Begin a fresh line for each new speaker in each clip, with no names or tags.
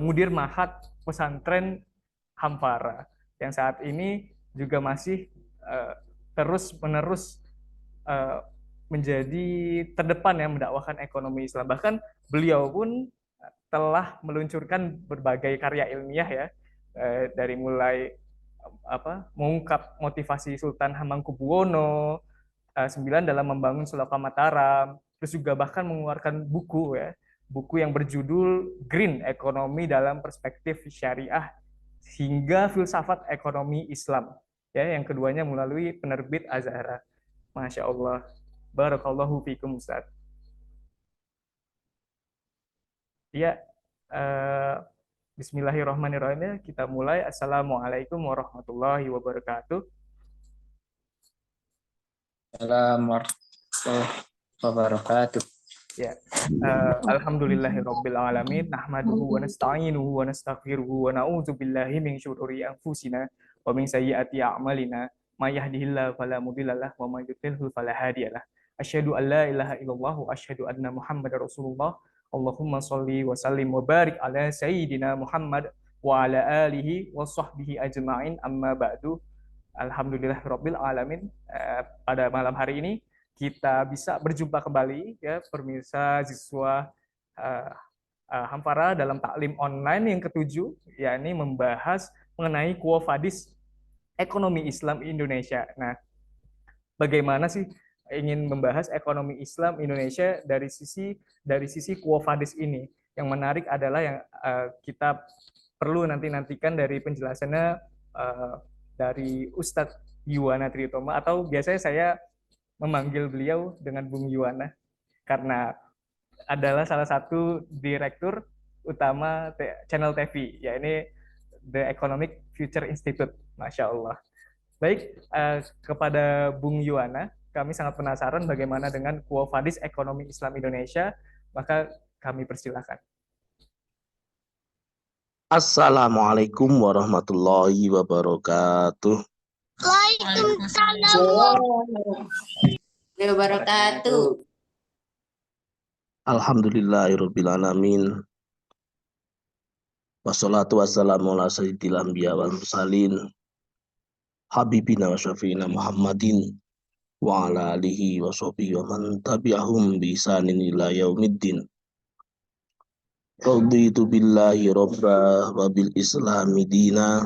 Mudir Mahat Pesantren Hampara yang saat ini juga masih terus menerus menjadi terdepan ya mendakwahkan ekonomi Islam. Bahkan beliau pun telah meluncurkan berbagai karya ilmiah ya, dari mulai mengungkap motivasi Sultan Hamengkubuwono IX dalam membangun Sulawesi Mataram, terus juga bahkan mengeluarkan buku ya, buku yang berjudul Green Ekonomi dalam Perspektif Syariah hingga Filsafat Ekonomi Islam ya, yang keduanya melalui penerbit Azhara. Masya Allah, barakallahu fikum Ustaz. Ya, eh, Bismillahirrahmanirrahim ya, kita mulai. Assalamualaikum warahmatullahi wabarakatuh.
Assalamualaikum warahmatullahi wabarakatuh.
Ya, alhamdulillahirabbil alamin, nahmaduhu wa nasta'inuhu wa nastaghfiruhu wa na'udzu billahi min syururi anfusina wa min sayyiati a'malina. May yahdihillahu fala mudhillalah wa may yudhlilhu fala hadiyalah. Asyhadu an la ilaha illallah wa asyhadu anna Muhammadar Rasulullah. Allahumma shalli wa sallim wa barik ala sayyidina Muhammad wa ala alihi wa sahbihi ajma'in, amma ba'du. Alhamdulillahirabbil alamin. Pada malam hari ini kita bisa berjumpa kembali ya pemirsa siswa uh, Hampara dalam taklim online yang ketujuh, yakni membahas mengenai Quo Vadis ekonomi Islam Indonesia. Nah, bagaimana sih ingin membahas ekonomi Islam Indonesia dari sisi Quo Vadis ini? Yang menarik adalah yang kita perlu nantikan dari penjelasannya uh, dari Ustadz Yuwana Triutomo, atau biasanya saya memanggil beliau dengan Bung Yuwana karena adalah salah satu direktur utama channel TV, ya ini The Economic Future Institute. Masya Allah. Baik, kepada Bung Yuwana, kami sangat penasaran bagaimana dengan Quo Vadis ekonomi Islam Indonesia, maka kami persilakan.
Assalamualaikum warahmatullahi wabarakatuh.
Waalaikumsalam warahmatullahi wabarakatuh.
Alhamdulillahirabbil alamin. Wassalatu wassalamu ala sayyidil anbiya wal mursalin. Habibina wa syafiina Muhammadin wa ala alihi wa sahbihi wa man tabi'ahum bi ihsanin ila yaumiddin. Raditu billahi rabba wa bil islami dina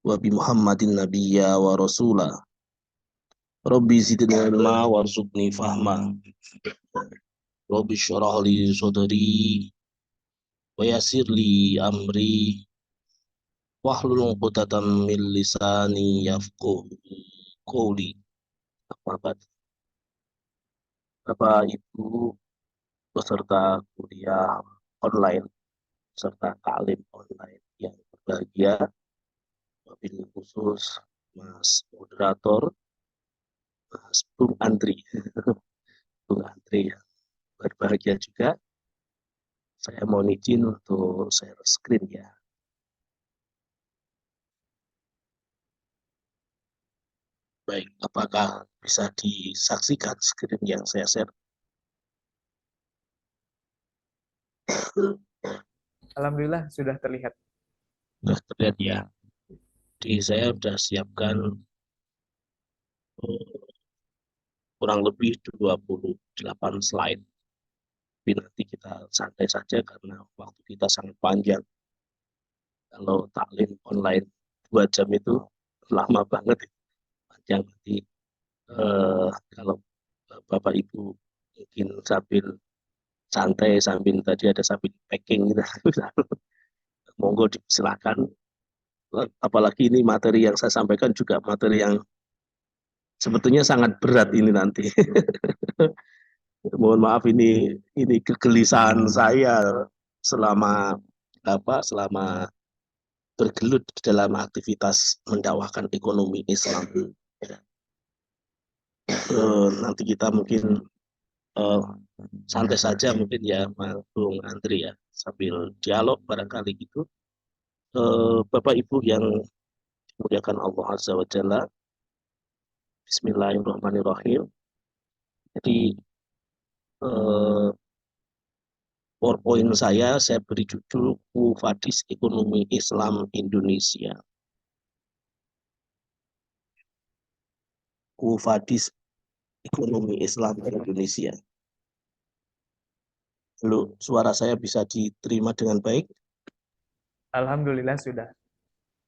wa bi Muhammadin nabiyya wa rasula. Rabbi zidni ilma warzuqni fahma. Rabbi syrah li sadri wa yassir li amri wahlul 'uqdatam min lisani yafqahu qawli. Bapak Ibu peserta kuliah online serta taklim online yang berbahagia, wabil khusus Mas Moderator, Mas Bung Andri, Bung Andri yang berbahagia juga. Saya mohon izin untuk share screen ya. Baik, apakah bisa disaksikan screen yang saya share?
Alhamdulillah sudah terlihat.
Sudah terlihat ya. Jadi saya sudah siapkan kurang lebih 28 slide. Tapi nanti kita santai saja karena waktu kita sangat panjang. Kalau taklim online 2 jam itu lama banget, panjang. Nanti kalau Bapak Ibu mungkin sambil santai, sambil tadi ada sambil packing gitu, monggo silakan. Apalagi ini materi yang saya sampaikan juga materi yang sebetulnya sangat berat ini nanti. Mohon maaf, ini kegelisahan saya selama bergelut dalam aktivitas mendakwahkan ekonomi Islam. Nanti kita mungkin santai saja mungkin ya, Bung Andri ya, sambil dialog barangkali gitu. Bapak Ibu yang dimuliakan Allah Azza wa Jalla, Bismillahirrahmanirrahim. Jadi PowerPoint saya beri judul Kuwafadis Ekonomi Islam Indonesia. Kuwafadis Ekonomi Islam Indonesia. Lalu suara saya bisa diterima dengan baik?
Alhamdulillah sudah.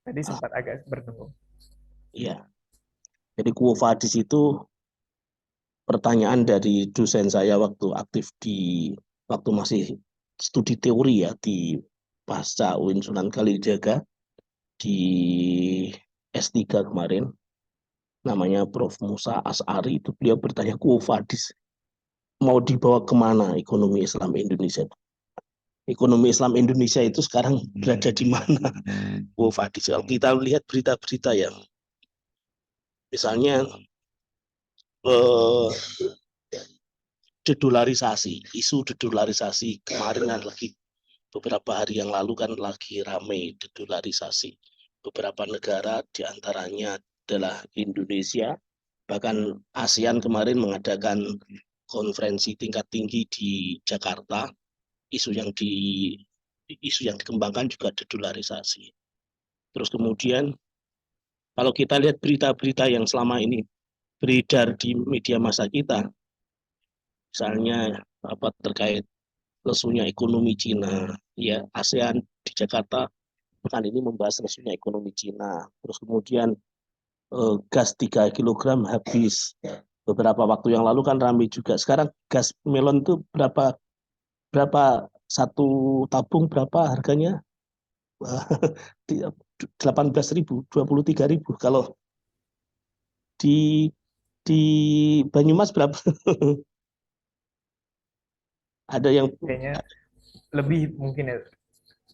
Tadi sempat agak berdengung.
Iya. Jadi Kuwafadis itu pertanyaan dari dosen saya waktu aktif waktu masih studi teori ya di Pasca UIN Sunan Kalijaga di S3 kemarin, namanya Prof. Musa As'ari, itu beliau bertanya Kuwafadis mau dibawa kemana ekonomi Islam Indonesia? Ekonomi Islam Indonesia itu sekarang berada di mana? Kuwafadis. Kalau kita lihat berita-berita yang misalnya dedolarisasi, isu dedolarisasi kemarin kan lagi beberapa hari yang lalu kan lagi ramai dedolarisasi. Beberapa negara diantaranya adalah Indonesia, bahkan ASEAN kemarin mengadakan konferensi tingkat tinggi di Jakarta. Isu yang dikembangkan juga dedolarisasi. Terus kemudian kalau kita lihat berita-berita yang selama ini beredar di media massa kita, misalnya terkait lesunya ekonomi Cina, ya ASEAN di Jakarta pekan ini membahas lesunya ekonomi Cina. Terus kemudian gas 3 kg habis. Beberapa waktu yang lalu kan ramai juga. Sekarang gas melon itu berapa satu tabung berapa harganya? 18.000, 23.000. Kalau di Banyumas berapa? Ada yang
Kayaknya lebih mungkin ya.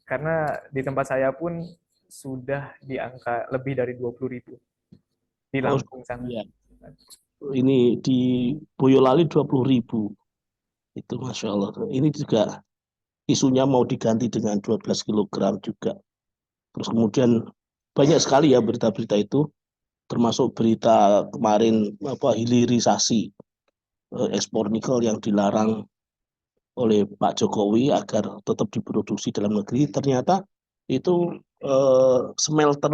Karena di tempat saya pun sudah di angka lebih dari 20.000 di Lampung sana.
ya. Ini di Boyolali 20.000. Itu Masya Allah. Ini juga isunya mau diganti dengan 12 kg juga. Terus kemudian banyak sekali ya berita-berita itu, termasuk berita kemarin hilirisasi ekspor nikel yang dilarang oleh Pak Jokowi agar tetap diproduksi dalam negeri. Ternyata itu smelter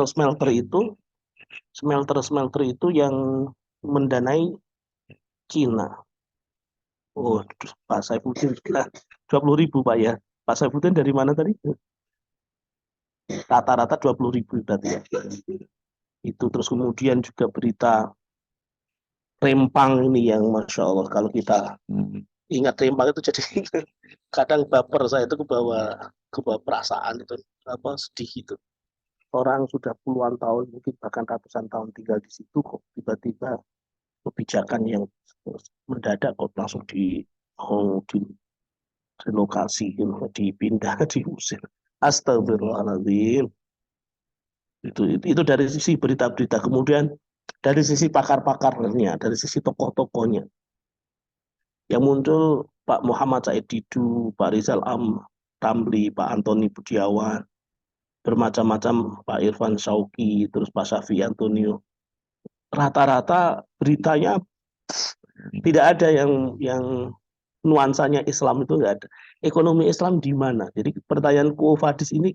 itu yang mendanai Cina. Oh, Pak Saifuddin 20.000 Pak ya. Pak Saifuddin dari mana tadi? Rata-rata 20.000 berarti ya. Itu terus kemudian juga berita Rempang ini yang Masya Allah, kalau kita ingat Rempang itu jadi kadang baper, saya itu kebawa perasaan itu sedih itu. Orang sudah puluhan tahun, mungkin bahkan ratusan tahun tinggal di situ, kok tiba-tiba kebijakan yang mendadak kok langsung di relokasi, dipindah, diusir. Astagfirullahaladzim. Itu dari sisi berita-berita. Kemudian dari sisi pakar-pakarnya, dari sisi tokoh-tokohnya, yang muncul Pak Muhammad Said Didu, Pak Rizal Ramli, Pak Antoni Budiawan, bermacam-macam, Pak Irfan Shauki, terus Pak Syafi Antonio. Rata-rata beritanya tidak ada yang nuansanya Islam, itu nggak ada. Ekonomi Islam di mana? Jadi pertanyaan Kuwafadis ini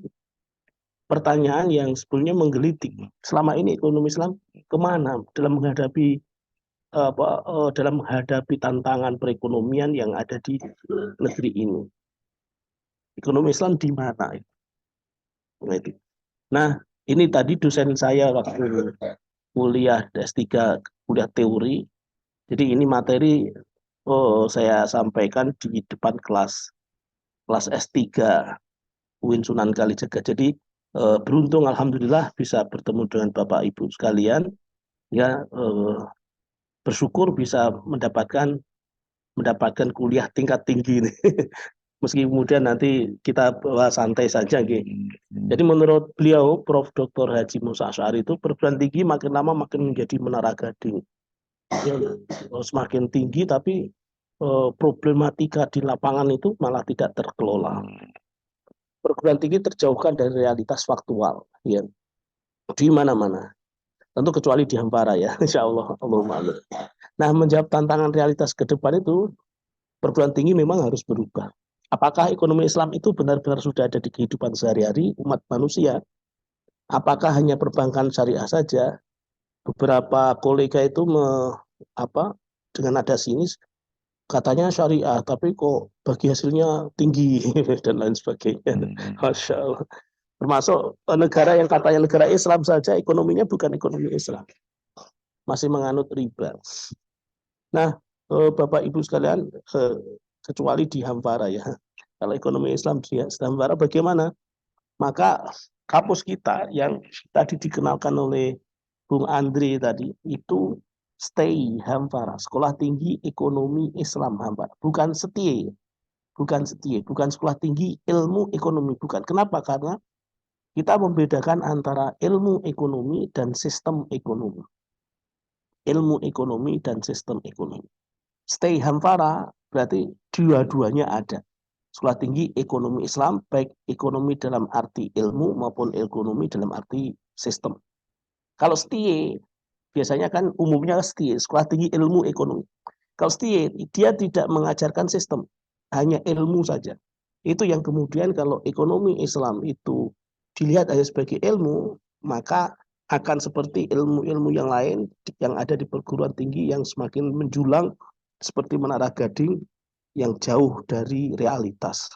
pertanyaan yang sebetulnya menggelitik. Selama ini ekonomi Islam kemana dalam menghadapi tantangan perekonomian yang ada di negeri ini? Ekonomi Islam di mana? Nah, ini tadi dosen saya waktu kuliah S3, kuliah teori. Jadi ini materi saya sampaikan di depan kelas S3 UIN Sunan Kalijaga. Jadi beruntung alhamdulillah bisa bertemu dengan Bapak Ibu sekalian, ya bersyukur bisa mendapatkan kuliah tingkat tinggi ini. Meski kemudian nanti kita bawa santai saja gitu. Jadi menurut beliau Prof. Dr. Haji Musa As'ari itu perguruan tinggi makin lama makin menjadi menara gading. Ya, semakin tinggi tapi problematika di lapangan itu malah tidak terkelola. Perguruan tinggi terjauhkan dari realitas faktual, ya, di mana-mana. Tentu kecuali di Hampara ya, insya Allah. Nah, menjawab tantangan realitas ke depan itu, perguruan tinggi memang harus berubah. Apakah ekonomi Islam itu benar-benar sudah ada di kehidupan sehari-hari umat manusia? Apakah hanya perbankan syariah saja? Beberapa kolega itu dengan nada sinis katanya syariah, tapi kok bagi hasilnya tinggi dan lain sebagainya. Masya Allah. Termasuk negara yang katanya negara Islam saja ekonominya bukan ekonomi Islam, masih menganut riba. Nah, Bapak Ibu sekalian, kecuali di Hampara ya, kalau ekonomi Islam di Hampara bagaimana? Maka kampus kita yang tadi dikenalkan oleh Bung Andri tadi itu STEI Hampara, Sekolah Tinggi Ekonomi Islam Hampara, bukan STIE, bukan Sekolah Tinggi Ilmu Ekonomi, bukan. Kenapa? Karena kita membedakan antara ilmu ekonomi dan sistem ekonomi. Ilmu ekonomi dan sistem ekonomi. STEI Hampara berarti dua-duanya ada. Sekolah Tinggi Ekonomi Islam, baik ekonomi dalam arti ilmu maupun ekonomi dalam arti sistem. Kalau STIE, biasanya kan umumnya STIE, Sekolah Tinggi Ilmu Ekonomi. Kalau STIE, dia tidak mengajarkan sistem, hanya ilmu saja. Itu yang kemudian kalau ekonomi Islam itu dilihat hanya sebagai ilmu, maka akan seperti ilmu-ilmu yang lain yang ada di perguruan tinggi yang semakin menjulang, seperti Menara Gading, yang jauh dari realitas.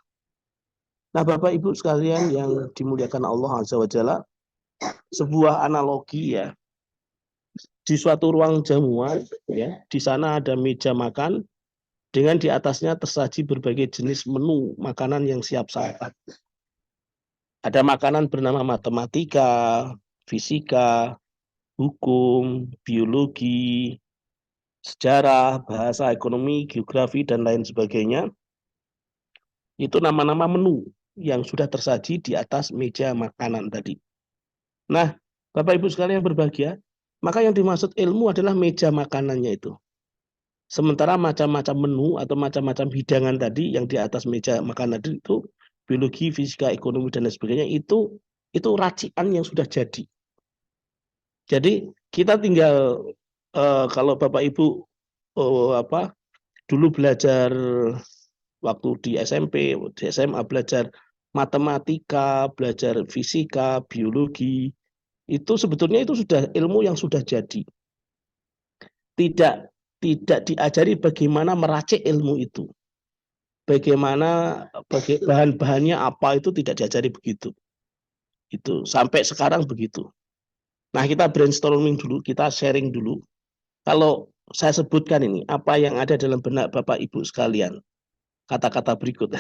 Nah, Bapak Ibu sekalian yang dimuliakan Allah Azza wa Jalla, sebuah analogi ya. Di suatu ruang jamuan ya, di sana ada meja makan dengan di atasnya tersaji berbagai jenis menu makanan yang siap santap. Ada makanan bernama matematika, fisika, hukum, biologi, sejarah, bahasa, ekonomi, geografi, dan lain sebagainya. Itu nama-nama menu yang sudah tersaji di atas meja makanan tadi. Nah, Bapak Ibu sekalian yang berbahagia, maka yang dimaksud ilmu adalah meja makanannya itu. Sementara macam-macam menu atau macam-macam hidangan tadi yang di atas meja makanan itu, biologi, fisika, ekonomi, dan lain sebagainya, itu racikan yang sudah jadi. Jadi kita tinggal, kalau Bapak Ibu dulu belajar waktu di SMP, di SMA belajar matematika, belajar fisika, biologi, itu sebetulnya itu sudah ilmu yang sudah jadi. Tidak diajari bagaimana meracik ilmu itu. Bagaimana bahan-bahannya apa itu tidak diajari begitu. Itu sampai sekarang begitu. Nah, kita brainstorming dulu, kita sharing dulu. Kalau saya sebutkan ini, apa yang ada dalam benak Bapak Ibu sekalian? Kata-kata berikut.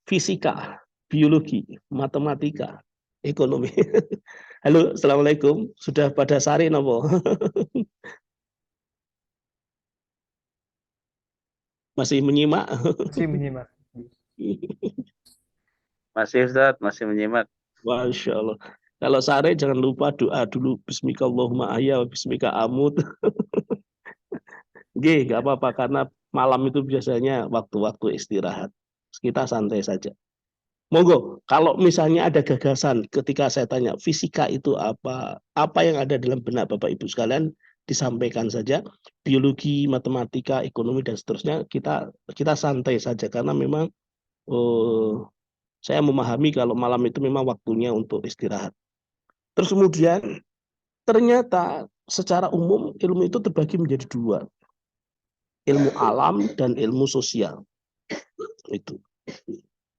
Fisika, biologi, matematika, ekonomi. Halo, Assalamualaikum. Sudah pada sari nopo? Masih menyimak?
Masih menyimak.
Masih Ustaz, masih menyimak.
Masya Allah. Kalau sare jangan lupa doa dulu. Bismika Allahumma ahya wa bismika amut. Nggih, nggak apa-apa karena malam itu biasanya waktu-waktu istirahat. Kita santai saja. Monggo, kalau misalnya ada gagasan ketika saya tanya fisika itu apa yang ada dalam benak Bapak Ibu sekalian, disampaikan saja. Biologi, matematika, ekonomi dan seterusnya kita santai saja karena memang saya memahami kalau malam itu memang waktunya untuk istirahat. Terus kemudian ternyata secara umum ilmu itu terbagi menjadi dua. Ilmu alam dan ilmu sosial. Itu.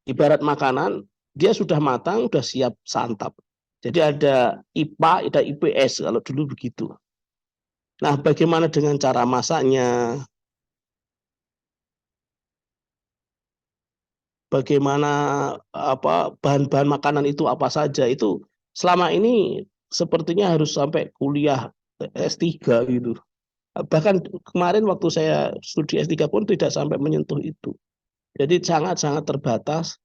Ibarat makanan, dia sudah matang, sudah siap santap. Jadi ada IPA, ada IPS kalau dulu begitu. Nah, bagaimana dengan cara masaknya? Bagaimana bahan-bahan makanan itu apa saja? Itu selama ini sepertinya harus sampai kuliah S3 gitu. Bahkan kemarin waktu saya studi S3 pun tidak sampai menyentuh itu. Jadi sangat-sangat terbatas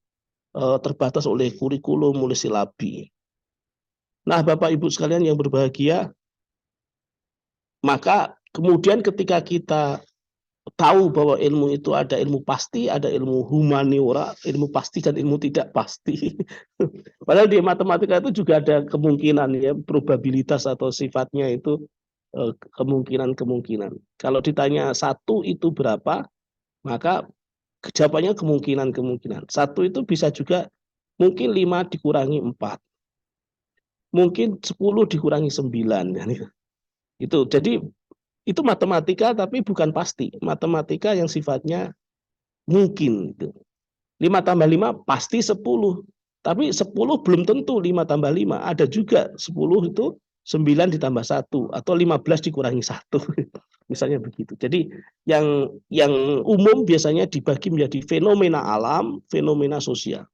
oleh kurikulum, oleh silabi. Nah, Bapak Ibu sekalian yang berbahagia, maka kemudian ketika kita tahu bahwa ilmu itu ada ilmu pasti, ada ilmu humaniora, ilmu pasti dan ilmu tidak pasti. Padahal di matematika itu juga ada kemungkinan ya, probabilitas atau sifatnya itu kemungkinan-kemungkinan. Kalau ditanya satu itu berapa, maka Jawabannya kemungkinan. Satu itu bisa juga mungkin 5 dikurangi 4. Mungkin 10 dikurangi 9. Itu. Jadi itu matematika tapi bukan pasti. Matematika yang sifatnya mungkin. 5 tambah 5 pasti 10. Tapi 10 belum tentu 5 tambah 5. Ada juga 10 itu 9 ditambah 1. Atau 15 dikurangi 1. Misalnya begitu. Jadi yang umum biasanya dibagi menjadi fenomena alam, fenomena sosial.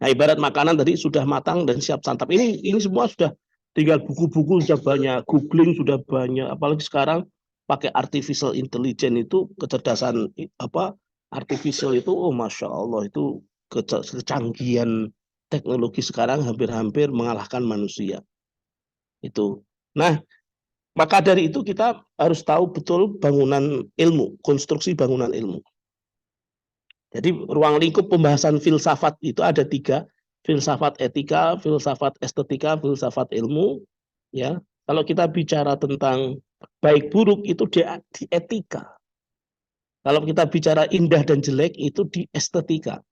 Nah, ibarat makanan tadi sudah matang dan siap santap. Ini semua sudah tinggal buku-buku sudah banyak, googling sudah banyak. Apalagi sekarang pakai artificial intelligence itu kecerdasan artificial itu, oh masya Allah itu kecanggihan teknologi sekarang hampir-hampir mengalahkan manusia. Itu. Nah, maka dari itu kita harus tahu betul bangunan ilmu, konstruksi bangunan ilmu. Jadi ruang lingkup pembahasan filsafat itu ada 3, filsafat etika, filsafat estetika, filsafat ilmu. Ya, kalau kita bicara tentang baik buruk itu di etika. Kalau kita bicara indah dan jelek itu di estetika.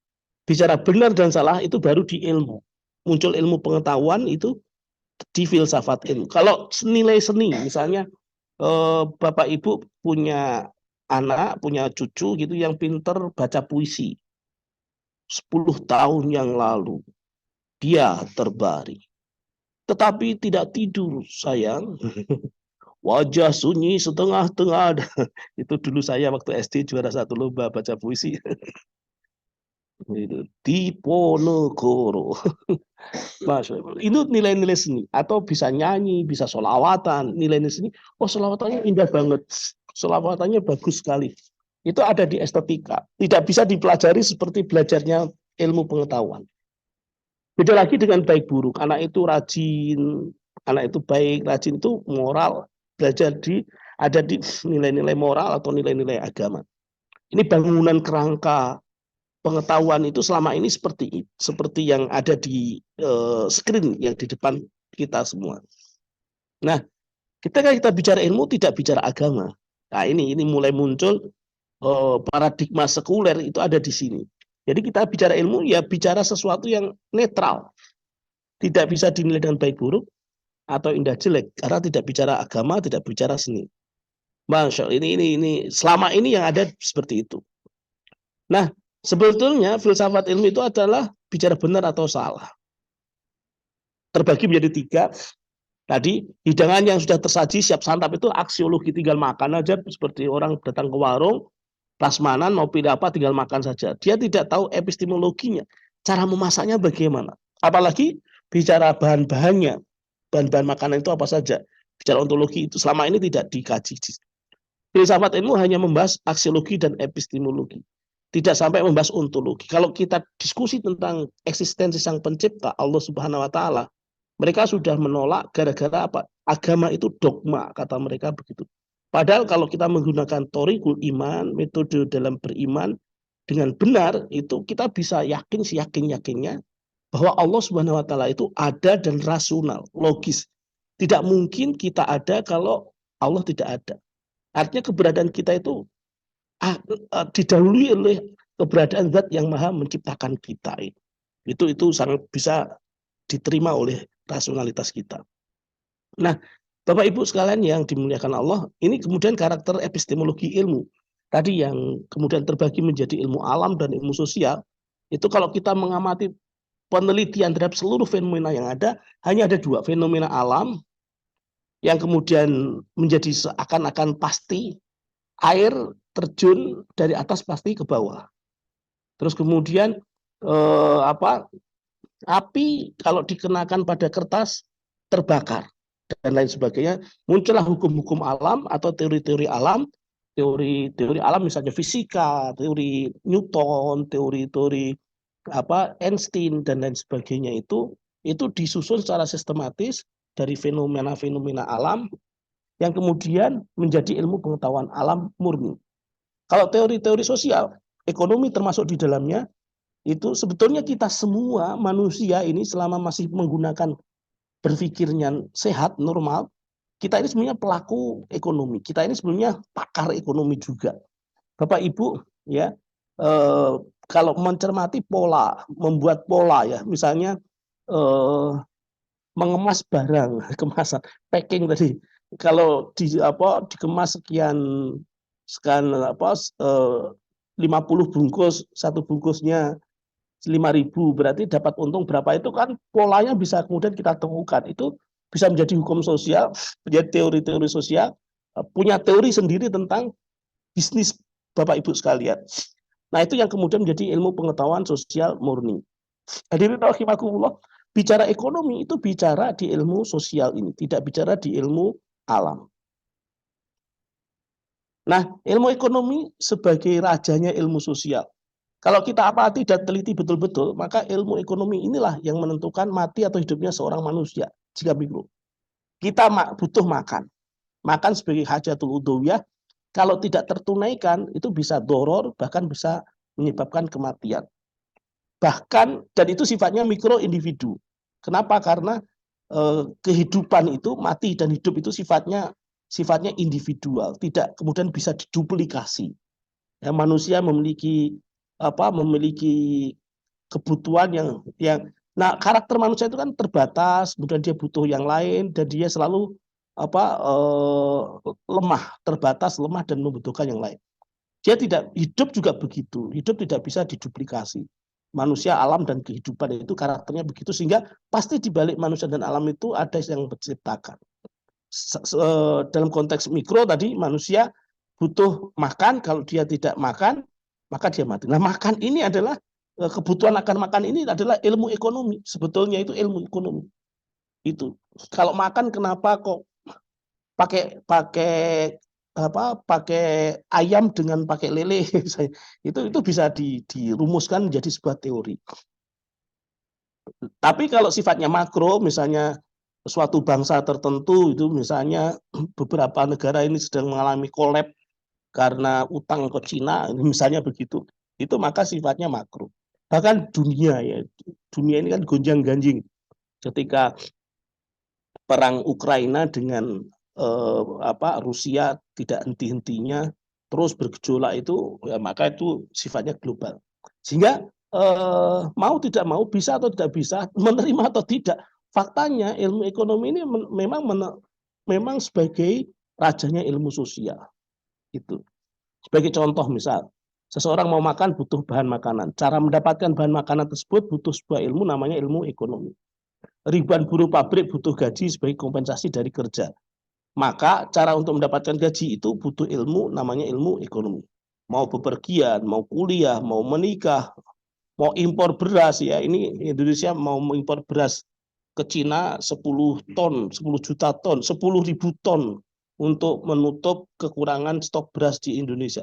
Bicara benar dan salah itu baru di ilmu. Muncul ilmu pengetahuan itu di filsafat ilmu. Kalau nilai seni, misalnya Bapak Ibu punya anak, punya cucu gitu yang pinter baca puisi. 10 tahun yang lalu dia terbaring. Tetapi tidak tidur, sayang. Wajah sunyi setengah-tengah. Itu dulu saya waktu SD juara 1 lomba baca puisi. Di Ponegoro. Masya Allah. Itu nilai-nilai seni. Atau bisa nyanyi, bisa sholawatan. Nilai-nilai seni. Oh, sholawatannya indah banget. Sholawatannya bagus sekali. Itu ada di estetika. Tidak bisa dipelajari seperti belajarnya ilmu pengetahuan. Beda lagi dengan baik buruk. Anak itu rajin, anak itu baik, rajin itu moral. Belajar ada di nilai-nilai moral atau nilai-nilai agama. Ini bangunan kerangka pengetahuan itu selama ini seperti yang ada di screen yang di depan kita semua. Nah, ketika kita bicara ilmu tidak bicara agama. Nah, ini mulai muncul paradigma sekuler itu ada di sini. Jadi kita bicara ilmu ya bicara sesuatu yang netral. Tidak bisa dinilai dengan baik buruk atau indah jelek karena tidak bicara agama, tidak bicara seni. Masya Allah, ini selama ini yang ada seperti itu. Nah, sebetulnya filsafat ilmu itu adalah bicara benar atau salah. Terbagi menjadi 3. Tadi hidangan yang sudah tersaji siap santap itu aksiologi, tinggal makan aja seperti orang datang ke warung, prasmanan mau pilih apa tinggal makan saja. Dia tidak tahu epistemologinya, cara memasaknya bagaimana. Apalagi bicara bahan-bahannya, bahan-bahan makanan itu apa saja. Bicara ontologi itu selama ini tidak dikaji. Filsafat ilmu hanya membahas aksiologi dan epistemologi. Tidak sampai membahas ontologi. Kalau kita diskusi tentang eksistensi sang pencipta, Allah Subhanahu wa taala, mereka sudah menolak gara-gara apa? Agama itu dogma, kata mereka begitu. Padahal kalau kita menggunakan thoriqul iman, metode dalam beriman dengan benar, itu kita bisa yakin seyakin-yakinnya bahwa Allah Subhanahu wa taala itu ada dan rasional, logis. Tidak mungkin kita ada kalau Allah tidak ada. Artinya keberadaan kita itu didahului oleh keberadaan zat yang maha menciptakan kita. Itu sangat bisa diterima oleh rasionalitas kita. Nah, Bapak Ibu sekalian yang dimuliakan Allah, ini kemudian karakter epistemologi ilmu. Tadi yang kemudian terbagi menjadi ilmu alam dan ilmu sosial, itu kalau kita mengamati penelitian terhadap seluruh fenomena yang ada, hanya ada 2, fenomena alam yang kemudian menjadi seakan-akan pasti, air terjun dari atas pasti ke bawah. Terus kemudian api kalau dikenakan pada kertas terbakar dan lain sebagainya. Muncullah hukum-hukum alam atau teori-teori alam, teori alam misalnya fisika, teori Newton, teori-teori Einstein dan lain sebagainya itu disusun secara sistematis dari fenomena-fenomena alam yang kemudian menjadi ilmu pengetahuan alam murni. Kalau teori-teori sosial, ekonomi termasuk di dalamnya, itu sebetulnya kita semua manusia ini selama masih menggunakan berpikirnya sehat, normal, kita ini sebenarnya pelaku ekonomi. Kita ini sebenarnya pakar ekonomi juga. Bapak Ibu, ya, eh, kalau mencermati pola, membuat pola ya, misalnya mengemas barang, kemasan, packing tadi. Kalau dikemas sekian 50 bungkus, satu bungkusnya 5.000, berarti dapat untung berapa, itu kan polanya bisa kemudian kita temukan. Itu bisa menjadi hukum sosial, menjadi teori-teori sosial, punya teori sendiri tentang bisnis Bapak Ibu sekalian. Nah, itu yang kemudian menjadi ilmu pengetahuan sosial murni. Hadirin rahimakumullah, bicara ekonomi itu bicara di ilmu sosial ini, tidak bicara di ilmu alam. Nah, ilmu ekonomi sebagai rajanya ilmu sosial. Kalau kita amati dan teliti betul-betul, maka ilmu ekonomi inilah yang menentukan mati atau hidupnya seorang manusia. Jika begitu, kita butuh makan. Makan sebagai hajatul udhawiyah, kalau tidak tertunaikan, itu bisa doror, bahkan bisa menyebabkan kematian. Bahkan, dan itu sifatnya mikro individu. Kenapa? Karena kehidupan itu, mati dan hidup itu sifatnya individual, tidak kemudian bisa diduplikasi. Ya, manusia memiliki kebutuhan nah, karakter manusia itu kan terbatas, kemudian dia butuh yang lain, dan dia selalu lemah, terbatas, lemah, dan membutuhkan yang lain. Dia tidak, hidup juga begitu, hidup tidak bisa diduplikasi. Manusia, alam, dan kehidupan itu karakternya begitu, sehingga pasti di balik manusia dan alam itu ada yang menciptakan. Dalam konteks mikro tadi, manusia butuh makan, kalau dia tidak makan, maka dia mati. Nah, makan ini adalah, kebutuhan akan makan ini adalah ilmu ekonomi. Sebetulnya itu ilmu ekonomi. Itu. Kalau makan, kenapa kok pakai ayam dengan pakai lele? Itu bisa dirumuskan menjadi sebuah teori. Tapi kalau sifatnya makro, misalnya suatu bangsa tertentu itu, misalnya beberapa negara ini sedang mengalami kolab karena utang ke Cina, misalnya begitu, itu maka sifatnya makro. Bahkan dunia ini kan gonjang-ganjing ketika perang Ukraina dengan Rusia tidak henti-hentinya terus bergejolak, itu ya, maka itu sifatnya global. Sehingga mau tidak mau, bisa atau tidak bisa, menerima atau tidak, faktanya ilmu ekonomi ini memang sebagai rajanya ilmu sosial. Itu. Sebagai contoh, misal seseorang mau makan butuh bahan makanan. Cara mendapatkan bahan makanan tersebut butuh sebuah ilmu, namanya ilmu ekonomi. Ribuan buruh pabrik butuh gaji sebagai kompensasi dari kerja. Maka cara untuk mendapatkan gaji itu butuh ilmu, namanya ilmu ekonomi. Mau bepergian, mau kuliah, mau menikah, mau impor beras, ya, ini Indonesia mau mengimpor beras ke Cina 10 ton, 10 juta ton, 10.000 ton untuk menutup kekurangan stok beras di Indonesia.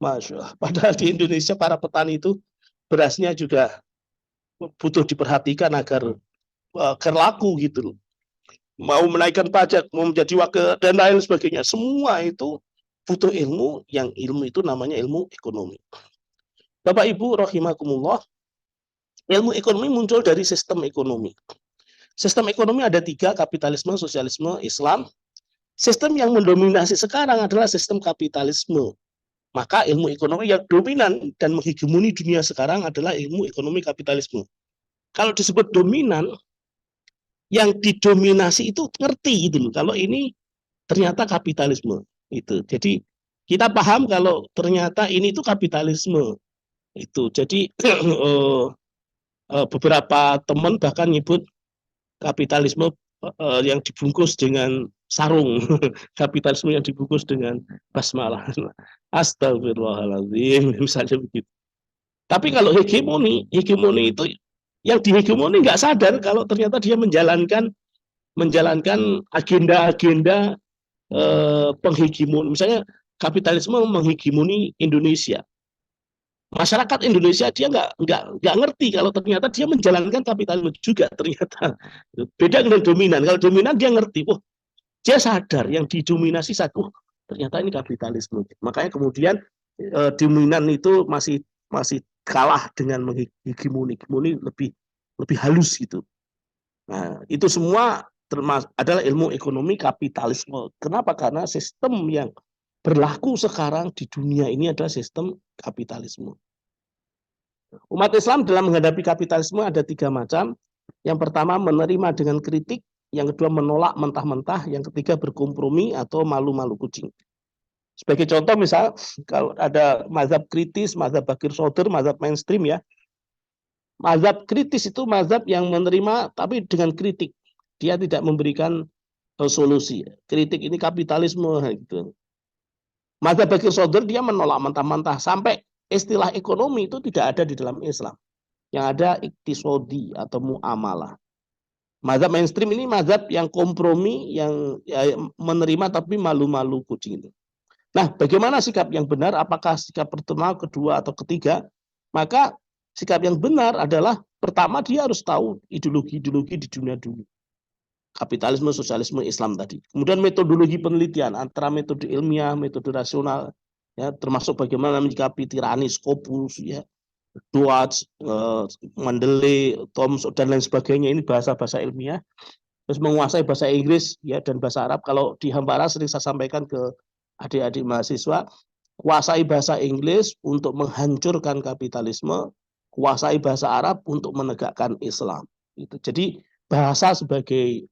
Masya Allah. Padahal di Indonesia para petani itu berasnya juga butuh diperhatikan agar laku gitu loh. Mau menaikkan pajak, mau menjadi wakil, dan lain sebagainya. Semua itu butuh ilmu, yang ilmu itu namanya ilmu ekonomi. Bapak Ibu rahimakumullah, ilmu ekonomi muncul dari sistem ekonomi. Sistem ekonomi ada 3, kapitalisme, sosialisme, Islam. Sistem yang mendominasi sekarang adalah sistem kapitalisme. Maka ilmu ekonomi yang dominan dan menghegemoni dunia sekarang adalah ilmu ekonomi kapitalisme. Kalau disebut dominan, yang didominasi itu ngerti gitu loh. Kalau ini ternyata kapitalisme itu. Jadi kita paham kalau ternyata ini itu kapitalisme itu. Jadi beberapa teman bahkan nyebut kapitalisme yang dibungkus dengan sarung, kapitalisme yang dibungkus dengan basmalah. Astagfirullahaladzim, misalnya begitu. Tapi kalau hegemoni itu yang dihegemoni nggak sadar kalau ternyata dia menjalankan agenda-agenda penghegemon. Misalnya kapitalisme menghegemoni Indonesia. Masyarakat Indonesia dia nggak ngerti kalau ternyata dia menjalankan kapitalisme juga ternyata. Beda dengan dominan. Kalau dominan dia ngerti, dia sadar yang didominasi satu, ternyata ini kapitalisme. Makanya kemudian dominan itu masih kalah dengan menghegemoni, lebih halus gitu. Nah, itu semua adalah ilmu ekonomi kapitalisme. Kenapa? Karena sistem yang berlaku sekarang di dunia ini adalah sistem kapitalisme. Umat Islam dalam menghadapi kapitalisme ada 3 macam. Yang pertama menerima dengan kritik, yang kedua menolak mentah-mentah, yang ketiga berkompromi atau malu-malu kucing. Sebagai contoh misal kalau ada mazhab kritis, mazhab Bakir Sodir, mazhab mainstream ya. Mazhab kritis itu mazhab yang menerima tapi dengan kritik. Dia tidak memberikan solusi. Kritik ini kapitalisme gitu. Mazhab Bakir Sodir dia menolak mentah-mentah sampai istilah ekonomi itu tidak ada di dalam Islam. Yang ada iktisodi atau muamalah. Mazhab mainstream ini mazhab yang kompromi, yang ya, menerima tapi malu-malu kucing itu. Nah, bagaimana sikap yang benar? Apakah sikap pertama, kedua, atau ketiga? Maka sikap yang benar adalah pertama dia harus tahu ideologi-ideologi di dunia dulu. Kapitalisme, sosialisme, Islam tadi. Kemudian metodologi penelitian antara metode ilmiah, metode rasional, ya, termasuk bagaimana menyikapi tirani, Scopus, ya, Dodge, Mendeley, Thomson dan lain sebagainya. Ini bahasa-bahasa ilmiah. Terus menguasai bahasa Inggris ya dan bahasa Arab. Kalau di Hampara sering saya sampaikan ke adik-adik mahasiswa, kuasai bahasa Inggris untuk menghancurkan kapitalisme, kuasai bahasa Arab untuk menegakkan Islam. Itu. Jadi bahasa sebagai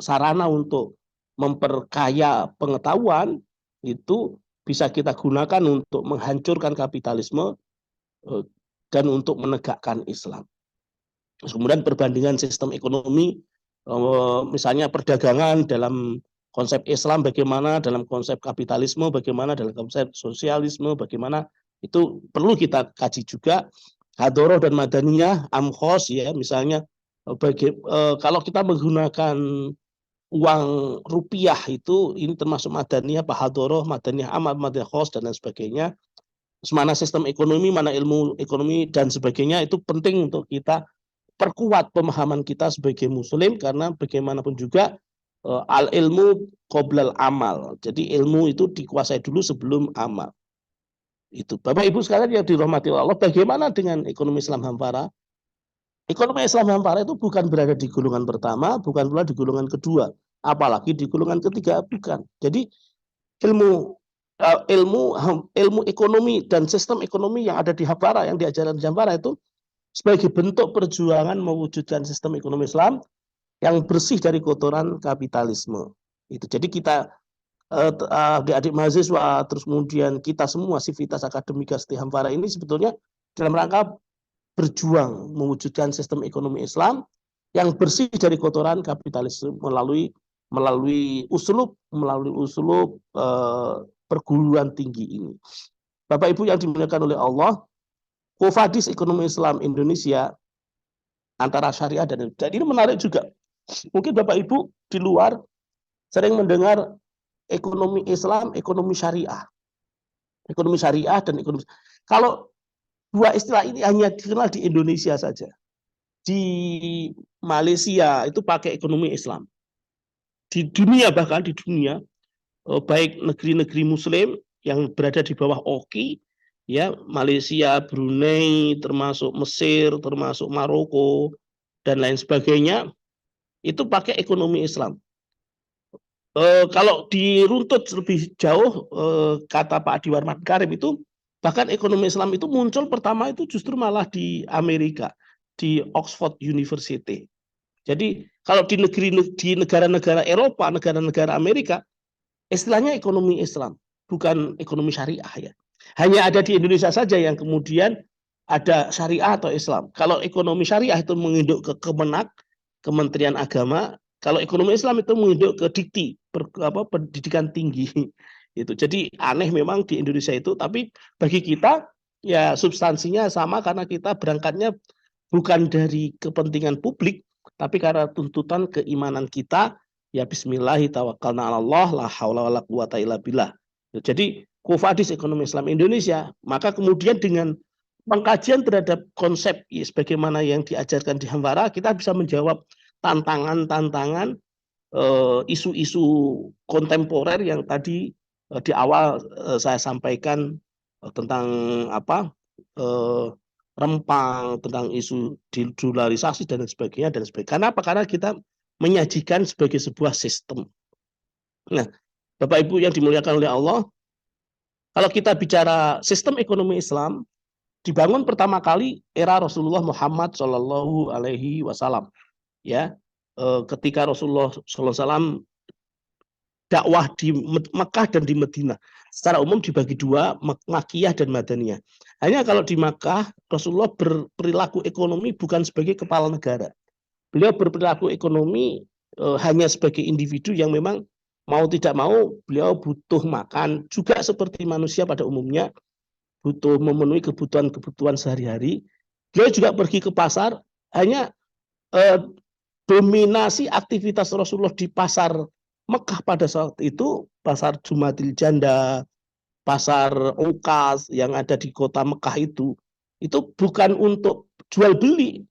sarana untuk memperkaya pengetahuan itu bisa kita gunakan untuk menghancurkan kapitalisme dan untuk menegakkan Islam. Kemudian perbandingan sistem ekonomi, misalnya perdagangan dalam konsep Islam bagaimana, dalam konsep kapitalisme bagaimana, dalam konsep sosialisme bagaimana, itu perlu kita kaji juga. Hadoroh dan Madaniyah, Amkhos ya misalnya, kalau kita menggunakan uang rupiah itu ini termasuk Madaniyah, Hadoroh, Madaniyah Amad, Madaniyah Khos dan lain sebagainya. Mana sistem ekonomi, mana ilmu ekonomi dan sebagainya, itu penting untuk kita perkuat pemahaman kita sebagai muslim, karena bagaimanapun juga al ilmu qoblal amal. Jadi ilmu itu dikuasai dulu sebelum amal. Itu Bapak Ibu sekalian yang dirahmati Allah, bagaimana dengan ekonomi Islam Hampara? Ekonomi Islam Hampara itu bukan berada di golongan pertama, bukan pula di golongan kedua, apalagi di golongan ketiga, bukan. Jadi ilmu ekonomi dan sistem ekonomi yang ada di Hampara, yang diajarkan di Hampara itu sebagai bentuk perjuangan mewujudkan sistem ekonomi Islam yang bersih dari kotoran kapitalisme. Itu. Jadi kita adik-adik mahasiswa, terus kemudian kita semua sivitas akademika di Hampara ini sebetulnya dalam rangka berjuang mewujudkan sistem ekonomi Islam yang bersih dari kotoran kapitalisme melalui usulub perguruan tinggi ini. Bapak Ibu yang dimuliakan oleh Allah, Qofadis ekonomi Islam Indonesia antara syariah dan ini menarik juga. Mungkin Bapak Ibu di luar sering mendengar ekonomi Islam, ekonomi syariah. Ekonomi syariah dan ekonomi. Kalau dua istilah ini hanya dikenal di Indonesia saja. Di Malaysia itu pakai ekonomi Islam. Di dunia, bahkan di dunia, baik negeri-negeri muslim yang berada di bawah OKI, ya, Malaysia, Brunei, termasuk Mesir, termasuk Maroko dan lain sebagainya, itu pakai ekonomi Islam. Kalau diruntut lebih jauh, kata Pak Adi Warman Karim itu, bahkan ekonomi Islam itu muncul pertama itu justru malah di Amerika, di Oxford University. Jadi kalau di negara-negara Eropa, negara-negara Amerika, istilahnya ekonomi Islam, bukan ekonomi syariah ya. Hanya ada di Indonesia saja yang kemudian ada syariah atau Islam. Kalau ekonomi syariah itu menginduk ke Kemenak, Kementerian Agama. Kalau ekonomi Islam itu menginduk ke Dikti, pendidikan tinggi. Itu. Jadi aneh memang di Indonesia itu, tapi bagi kita ya substansinya sama karena kita berangkatnya bukan dari kepentingan publik, tapi karena tuntutan keimanan kita. Ya bismillahi tawakkalna 'alallah la haula wala quwata illa billah. Jadi Qofadis ekonomi Islam Indonesia, maka kemudian dengan pengkajian terhadap konsep sebagaimana yang diajarkan di Hampara, kita bisa menjawab tantangan-tantangan isu-isu kontemporer yang tadi di awal saya sampaikan tentang rempang, tentang isu dolarisasi dan sebagainya dan sebagainya. Kenapa? Karena kita menyajikan sebagai sebuah sistem. Nah, Bapak Ibu yang dimuliakan oleh Allah, kalau kita bicara sistem ekonomi Islam, dibangun pertama kali era Rasulullah Muhammad Shallallahu Alaihi Wasallam. Ya, ketika Rasulullah Shallallahu Alaihi Wasallam dakwah di Mekah dan di Madinah. Secara umum dibagi dua, Makkiyah dan Madaniyah. Hanya kalau di Makkah, Rasulullah berperilaku ekonomi bukan sebagai kepala negara. Beliau berperilaku ekonomi hanya sebagai individu yang memang mau tidak mau beliau butuh makan juga seperti manusia pada umumnya, butuh memenuhi kebutuhan sehari-hari. Beliau juga pergi ke pasar, hanya dominasi aktivitas Rasulullah di pasar Mekah pada saat itu, pasar Jumadil Janda, pasar Ukas yang ada di kota Mekah itu bukan untuk jual beli.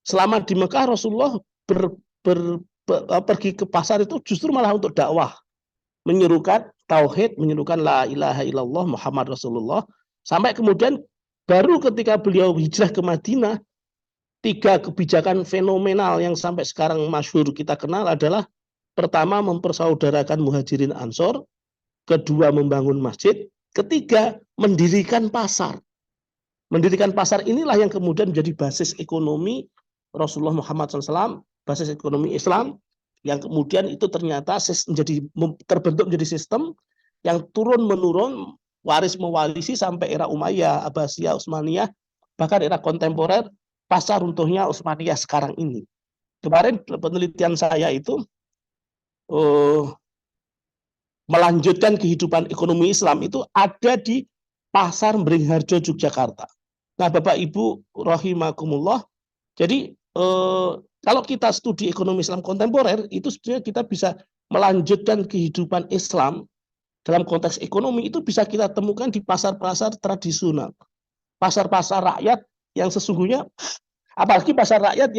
Selama di Mekah Rasulullah pergi ke pasar itu justru malah untuk dakwah, menyerukan tauhid, menyerukan la ilaha illallah Muhammad Rasulullah, sampai kemudian baru ketika beliau hijrah ke Madinah, 3 kebijakan fenomenal yang sampai sekarang masyhur kita kenal adalah: pertama, mempersaudarakan Muhajirin Ansor; kedua, membangun masjid; ketiga, mendirikan pasar. Mendirikan pasar inilah yang kemudian menjadi basis ekonomi Rasulullah Muhammad SAW, basis ekonomi Islam, yang kemudian itu ternyata terbentuk menjadi sistem yang turun-menurun, waris-mewarisi sampai era Umayyah, Abbasiyah, Utsmaniyah, bahkan era kontemporer, pasca runtuhnya Utsmaniyah sekarang ini. Kemarin penelitian saya itu melanjutkan kehidupan ekonomi Islam itu ada di Pasar Beringharjo, Yogyakarta. Nah, Bapak Ibu rahimakumullah, jadi kalau kita studi ekonomi Islam kontemporer, itu sebenarnya kita bisa melanjutkan kehidupan Islam dalam konteks ekonomi, itu bisa kita temukan di pasar-pasar tradisional, pasar-pasar rakyat yang sesungguhnya, apalagi pasar rakyat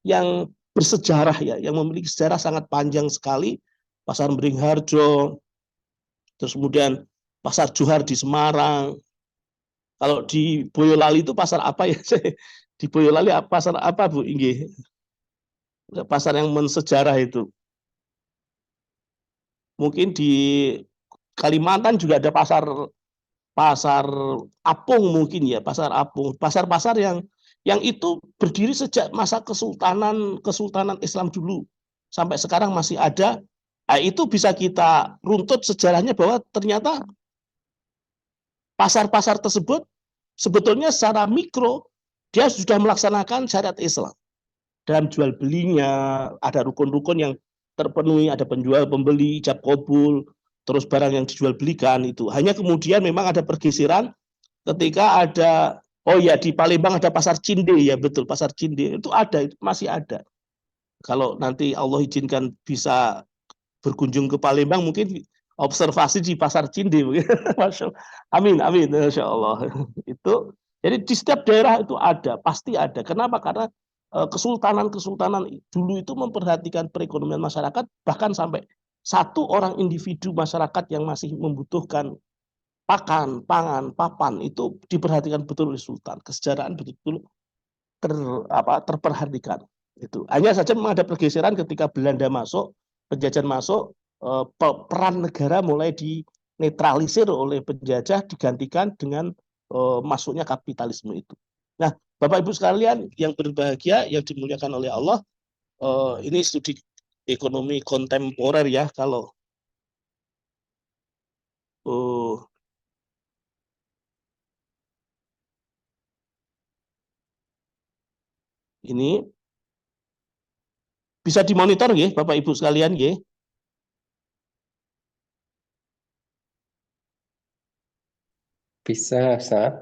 yang bersejarah ya, yang memiliki sejarah sangat panjang sekali. Pasar Beringharjo, terus kemudian Pasar Johar di Semarang. Kalau di Boyolali itu pasar apa ya? Di Boyolali pasar apa, Bu Inggih? Pasar yang mensejarah itu. Mungkin di Kalimantan juga ada pasar apung mungkin ya, pasar apung. Pasar-pasar yang itu berdiri sejak masa Kesultanan Islam dulu sampai sekarang masih ada. Nah, itu bisa kita runtut sejarahnya bahwa ternyata pasar-pasar tersebut sebetulnya secara mikro dia sudah melaksanakan syariat Islam. Dalam jual belinya ada rukun-rukun yang terpenuhi, ada penjual, pembeli, ijab kabul, terus barang yang dijual belikan itu. Hanya kemudian memang ada pergeseran ketika ada, oh ya, di Palembang ada pasar Cinde, ya betul, pasar Cinde itu ada, itu masih ada. Kalau nanti Allah izinkan bisa berkunjung ke Palembang, mungkin observasi di pasar Cinde. Amin, amin, Masya Allah. Itu, jadi di setiap daerah itu ada, pasti ada. Kenapa? Karena kesultanan dulu itu memperhatikan perekonomian masyarakat, bahkan sampai satu orang individu masyarakat yang masih membutuhkan pakan, pangan, papan, itu diperhatikan betul oleh sultan. Kesejahteraan betul-betul terperhatikan. Itu. Hanya saja memang ada pergeseran ketika Belanda masuk, penjajahan masuk, peran negara mulai dinetralisir oleh penjajah, digantikan dengan masuknya kapitalisme itu. Nah, Bapak Ibu sekalian yang berbahagia, yang dimuliakan oleh Allah, ini studi ekonomi kontemporer ya. Kalau ini bisa dimonitor ya, Bapak Ibu sekalian ya.
Bisa, Ustaz.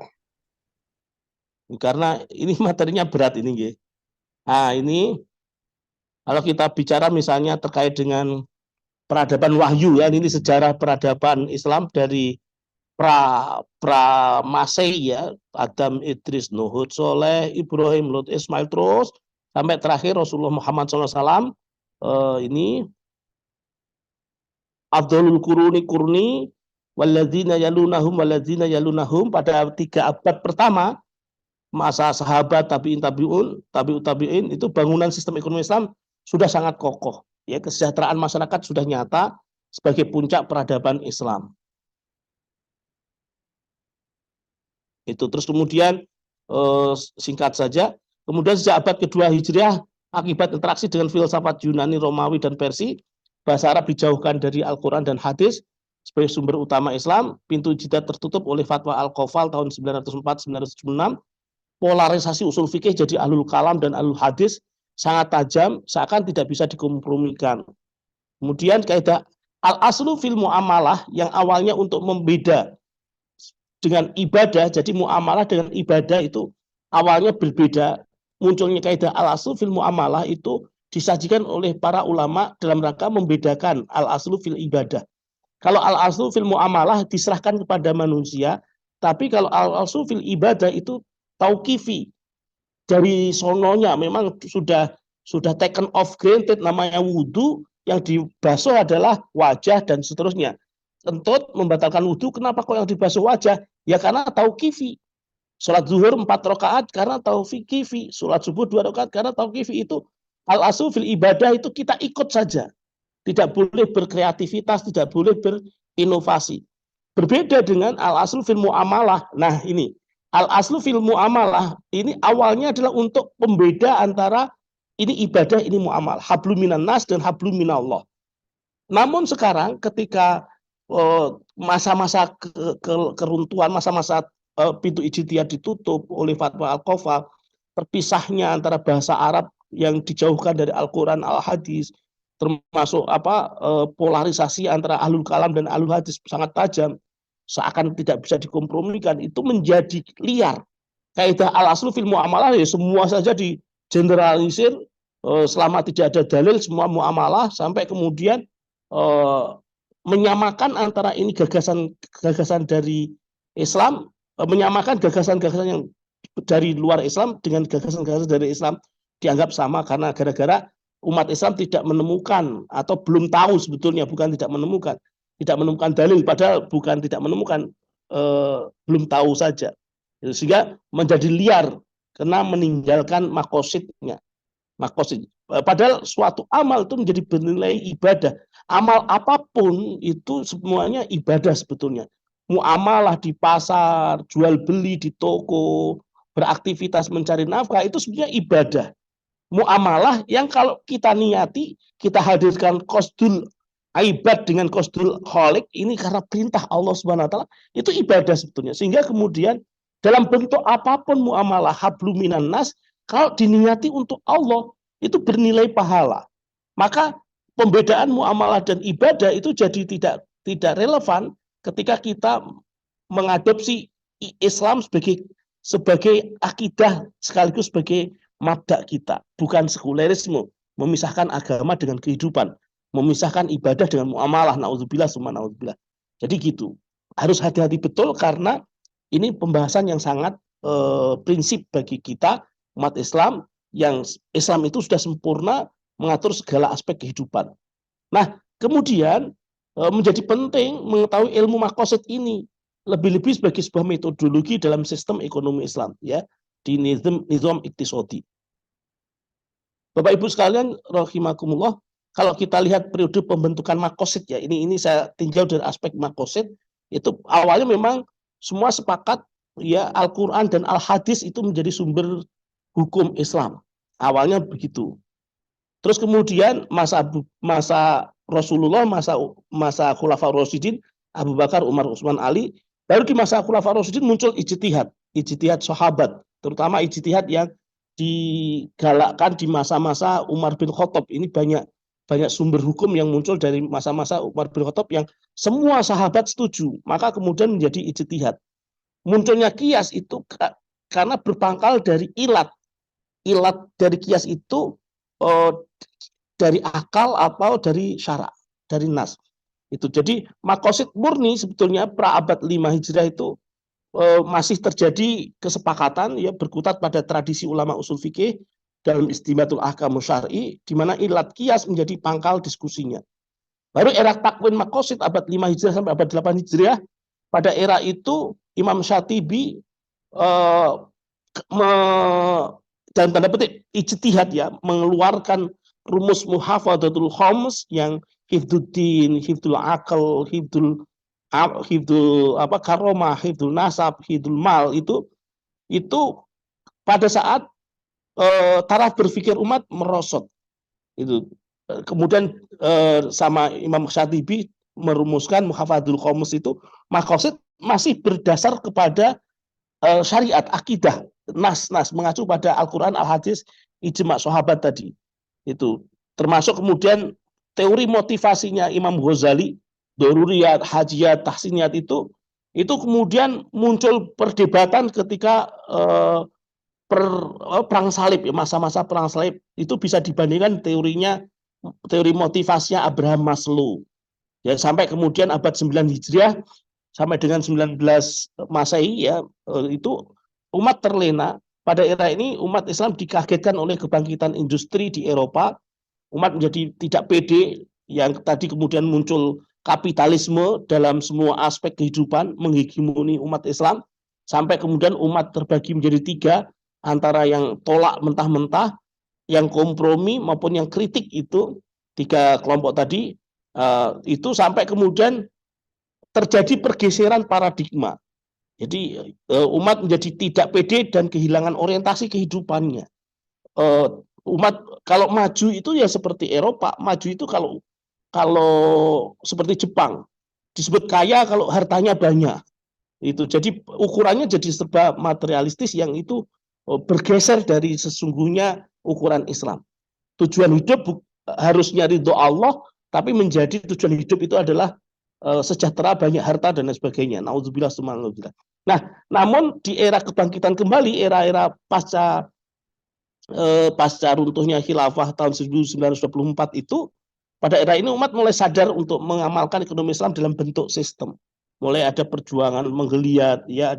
Karena ini materinya berat ini ya. Nah, ini kalau kita bicara misalnya terkait dengan peradaban wahyu ya, ini sejarah peradaban Islam dari pra Masehi ya, Adam, Idris, Nuh, Soleh, Ibrahim, Lut, Ismail, terus sampai terakhir Rasulullah Muhammad SAW. Ini Afdhalul Quruni walladzina yalunahum pada 3 abad pertama masa sahabat, tabi'in, tabi'in, itu bangunan sistem ekonomi Islam sudah sangat kokoh ya, kesejahteraan masyarakat sudah nyata sebagai puncak peradaban Islam. Itu terus kemudian singkat saja, kemudian sejak abad kedua Hijriah akibat interaksi dengan filsafat Yunani, Romawi dan Persia, bahasa Arab dijauhkan dari Al-Quran dan hadis sebagai sumber utama Islam. Pintu jihad tertutup oleh fatwa Al-Qafal tahun 904-976. Polarisasi usul fikih jadi ahlul kalam dan ahlul hadis sangat tajam, seakan tidak bisa dikompromikan. Kemudian kaidah al-aslu fil muamalah yang awalnya untuk membeda dengan ibadah, jadi muamalah dengan ibadah itu awalnya berbeda. Munculnya kaidah al-aslu fil muamalah itu disajikan oleh para ulama dalam rangka membedakan al-aslu fil ibadah. Kalau al-aslu fil muamalah diserahkan kepada manusia, tapi kalau al-aslu fil ibadah itu tauqifi, dari sononya memang sudah taken off granted, namanya wudhu, yang dibasuh adalah wajah dan seterusnya. Kentut membatalkan wudhu, kenapa kok yang dibasuh wajah? Ya karena tauqifi. Sholat zuhur 4 rakaat karena tauqifi, sholat subuh 2 rakaat karena tauqifi. Itu al-aslu fil ibadah, itu kita ikut saja. Tidak boleh berkreativitas, tidak boleh berinovasi. Berbeda dengan al-aslu fil muamalah. Nah ini, al-aslu fil muamalah ini awalnya adalah untuk pembeda antara ini ibadah, ini muamalah. Hablum minan nas dan hablum minallah. Namun sekarang ketika masa-masa keruntuhan, masa-masa pintu ijtihad ditutup oleh fatwa Al-Qafal, terpisahnya antara bahasa Arab yang dijauhkan dari Al-Quran, Al-Hadis, termasuk polarisasi antara ahlul kalam dan ahlul hadis sangat tajam, seakan tidak bisa dikompromikan, itu menjadi liar. Kaidah al-aslu fil muamalah ya semua saja digeneralisir, selama tidak ada dalil semua muamalah, sampai kemudian menyamakan antara ini gagasan dari Islam, menyamakan gagasan-gagasan yang dari luar Islam dengan gagasan-gagasan dari Islam, dianggap sama karena gara-gara umat Islam tidak menemukan atau belum tahu, sebetulnya bukan tidak menemukan dalil, padahal bukan tidak menemukan, belum tahu saja, sehingga menjadi liar karena meninggalkan makosidnya. Padahal suatu amal itu menjadi bernilai ibadah. Amal apapun itu semuanya ibadah sebetulnya. Muamalah di pasar, jual beli di toko, beraktivitas mencari nafkah, itu sebenarnya ibadah. Muamalah yang kalau kita niati, kita hadirkan qasdul ibad dengan qasdul khaliq, ini karena perintah Allah Subhanahu wa taala, itu ibadah sebetulnya. Sehingga kemudian dalam bentuk apapun muamalah hablum minan nas, kalau diniati untuk Allah, itu bernilai pahala. Maka pembedaan muamalah dan ibadah itu jadi tidak relevan ketika kita mengadopsi Islam sebagai akidah sekaligus sebagai mabda kita, bukan sekulerisme, memisahkan agama dengan kehidupan, memisahkan ibadah dengan muamalah. Naudzubillah summa naudzubillah. Jadi gitu. Harus hati-hati betul karena ini pembahasan yang sangat prinsip bagi kita umat Islam, yang Islam itu sudah sempurna mengatur segala aspek kehidupan. Nah, kemudian menjadi penting mengetahui ilmu maqasid ini, lebih-lebih sebagai sebuah metodologi dalam sistem ekonomi Islam, ya, di nizam iktisadi. Bapak Ibu sekalian rahimakumullah, kalau kita lihat periode pembentukan maqasid, ya, ini saya tinjau dari aspek maqasid, itu awalnya memang semua sepakat, ya, Al-Quran dan Al-Hadis itu menjadi sumber hukum Islam. Awalnya begitu. Terus kemudian masa Rasulullah, masa Khulafaur Rasyidin, Abu Bakar, Umar, Utsman, Ali, baru di masa Khulafaur Rasyidin muncul ijtihad sahabat, terutama ijtihad yang digalakkan di masa-masa Umar bin Khattab. Ini banyak sumber hukum yang muncul dari masa-masa Umar bin Khattab yang semua sahabat setuju, maka kemudian menjadi ijtihad. Munculnya qiyas itu karena berpangkal dari ilat dari qiyas itu dari akal atau dari syara, dari nas. Itu jadi maqasid murni sebetulnya pra abad 5 Hijriah itu masih terjadi kesepakatan, ya, berkutat pada tradisi ulama usul fikih dalam Istimbatul Ahkam Syar'i, di mana ilat qiyas menjadi pangkal diskusinya. Baru era takwin maqasid abad 5 Hijriah sampai abad 8 Hijriah, pada era itu Imam Syatibi dalam tanda petik ijtihad, ya, mengeluarkan rumus muhafadzatul khams yang hifdzuddin, hifdzul aql, hifdzul hifdzul karomah, hifdzul nasab, hifdzul mal itu pada saat taraf berpikir umat merosot itu. Kemudian sama Imam Syatibi merumuskan muhafadzul khomus itu maqasid masih berdasar kepada syariat, akidah, nas mengacu pada Al-Qur'an, Al-Hadis, ijma' sahabat tadi. Itu termasuk kemudian teori motivasinya Imam Ghazali, Daruriyat, Hajiyat, Tahsiniyat itu kemudian muncul perdebatan ketika perang salib, masa-masa perang salib itu bisa dibandingkan teori motivasinya Abraham Maslow. Ya, sampai kemudian abad 9 Hijriah sampai dengan 19 Masehi ya, itu umat terlena. Pada era ini umat Islam dikagetkan oleh kebangkitan industri di Eropa. Umat menjadi tidak pede, yang tadi kemudian muncul kapitalisme dalam semua aspek kehidupan menghegemoni umat Islam, sampai kemudian umat terbagi menjadi 3, antara yang tolak mentah-mentah, yang kompromi maupun yang kritik. Itu 3 kelompok tadi, itu sampai kemudian terjadi pergeseran paradigma. Jadi umat menjadi tidak pede dan kehilangan orientasi kehidupannya. Umat kalau maju itu ya seperti Eropa, maju itu kalau seperti Jepang disebut kaya kalau hartanya banyak. Itu jadi ukurannya jadi serba materialistis, yang itu bergeser dari sesungguhnya ukuran Islam. Tujuan hidup harusnya ridho Allah, tapi menjadi tujuan hidup itu adalah sejahtera, banyak harta dan lain sebagainya. Nauzubillah subhanallah. Nah, namun di era kebangkitan kembali, era-era pasca runtuhnya khilafah tahun 1924 itu, pada era ini umat mulai sadar untuk mengamalkan ekonomi Islam dalam bentuk sistem. Mulai ada perjuangan menggeliat, ya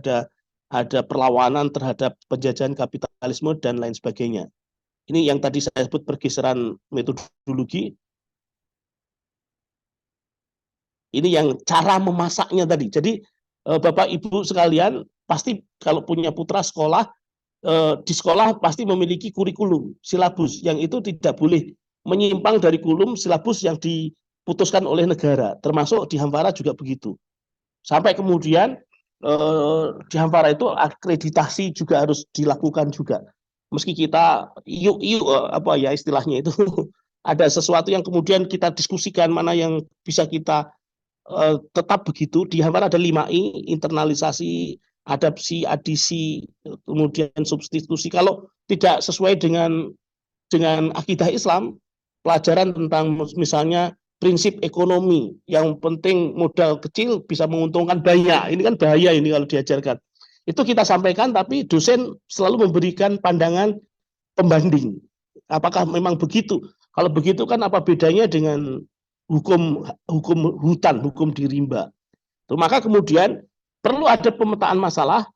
ada perlawanan terhadap penjajahan kapitalisme dan lain sebagainya. Ini yang tadi saya sebut pergeseran metodologi. Ini yang cara memasaknya tadi. Jadi Bapak Ibu sekalian pasti kalau punya putra sekolah, di sekolah pasti memiliki kurikulum, silabus, yang itu tidak boleh menyimpang dari kurikulum silabus yang diputuskan oleh negara. Termasuk di Hampara juga begitu. Sampai kemudian di Hampara itu akreditasi juga harus dilakukan juga. Meski kita apa ya istilahnya itu ada sesuatu yang kemudian kita diskusikan mana yang bisa kita tetap begitu. Di Hampara ada 5I, internalisasi, adapsi, adisi, kemudian substitusi. Kalau tidak sesuai dengan akidah Islam, pelajaran tentang misalnya prinsip ekonomi, yang penting modal kecil bisa menguntungkan banyak. Ini kan bahaya ini kalau diajarkan. Itu kita sampaikan, tapi dosen selalu memberikan pandangan pembanding. Apakah memang begitu? Kalau begitu kan apa bedanya dengan hukum hutan, hukum di rimba? Maka kemudian perlu ada pemetaan masalah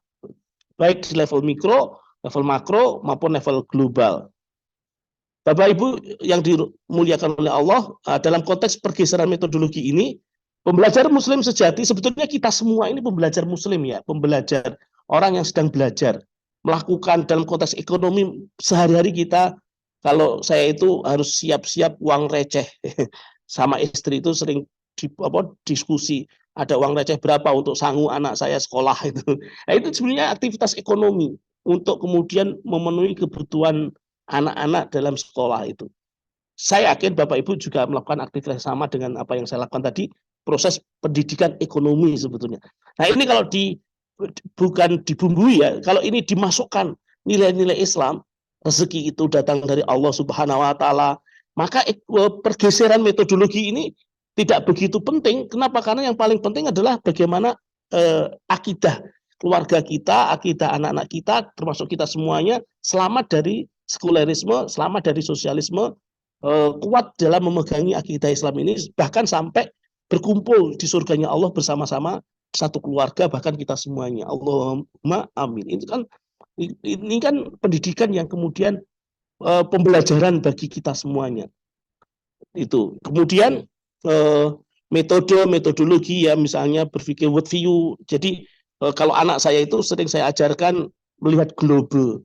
baik di level mikro, level makro maupun level global. Bapak Ibu yang dimuliakan oleh Allah, dalam konteks pergeseran metodologi ini, pembelajar muslim sejati, sebetulnya kita semua ini pembelajar muslim ya, pembelajar, orang yang sedang belajar, melakukan dalam konteks ekonomi sehari-hari kita. Kalau saya itu harus siap-siap uang receh. Sama istri itu sering diskusi, ada uang receh berapa untuk sanggup anak saya sekolah itu. Nah, itu sebenarnya aktivitas ekonomi untuk kemudian memenuhi kebutuhan anak-anak dalam sekolah itu. Saya yakin Bapak Ibu juga melakukan aktivitas sama dengan apa yang saya lakukan tadi, proses pendidikan ekonomi sebetulnya. Nah, ini kalau bukan dibumbui ya, kalau ini dimasukkan nilai-nilai Islam, rezeki itu datang dari Allah Subhanahu wa taala, maka pergeseran metodologi ini tidak begitu penting. Kenapa? Karena yang paling penting adalah bagaimana akidah keluarga kita, akidah anak-anak kita, termasuk kita semuanya, selamat dari sekulerisme, selamat dari sosialisme, kuat dalam memegangi akidah Islam ini, bahkan sampai berkumpul di surganya Allah bersama-sama satu keluarga, bahkan kita semuanya. Allahumma amin. Ini kan pendidikan yang kemudian pembelajaran bagi kita semuanya. Itu. Kemudian metodologi ya, misalnya berpikir world view. Jadi kalau anak saya itu sering saya ajarkan melihat global,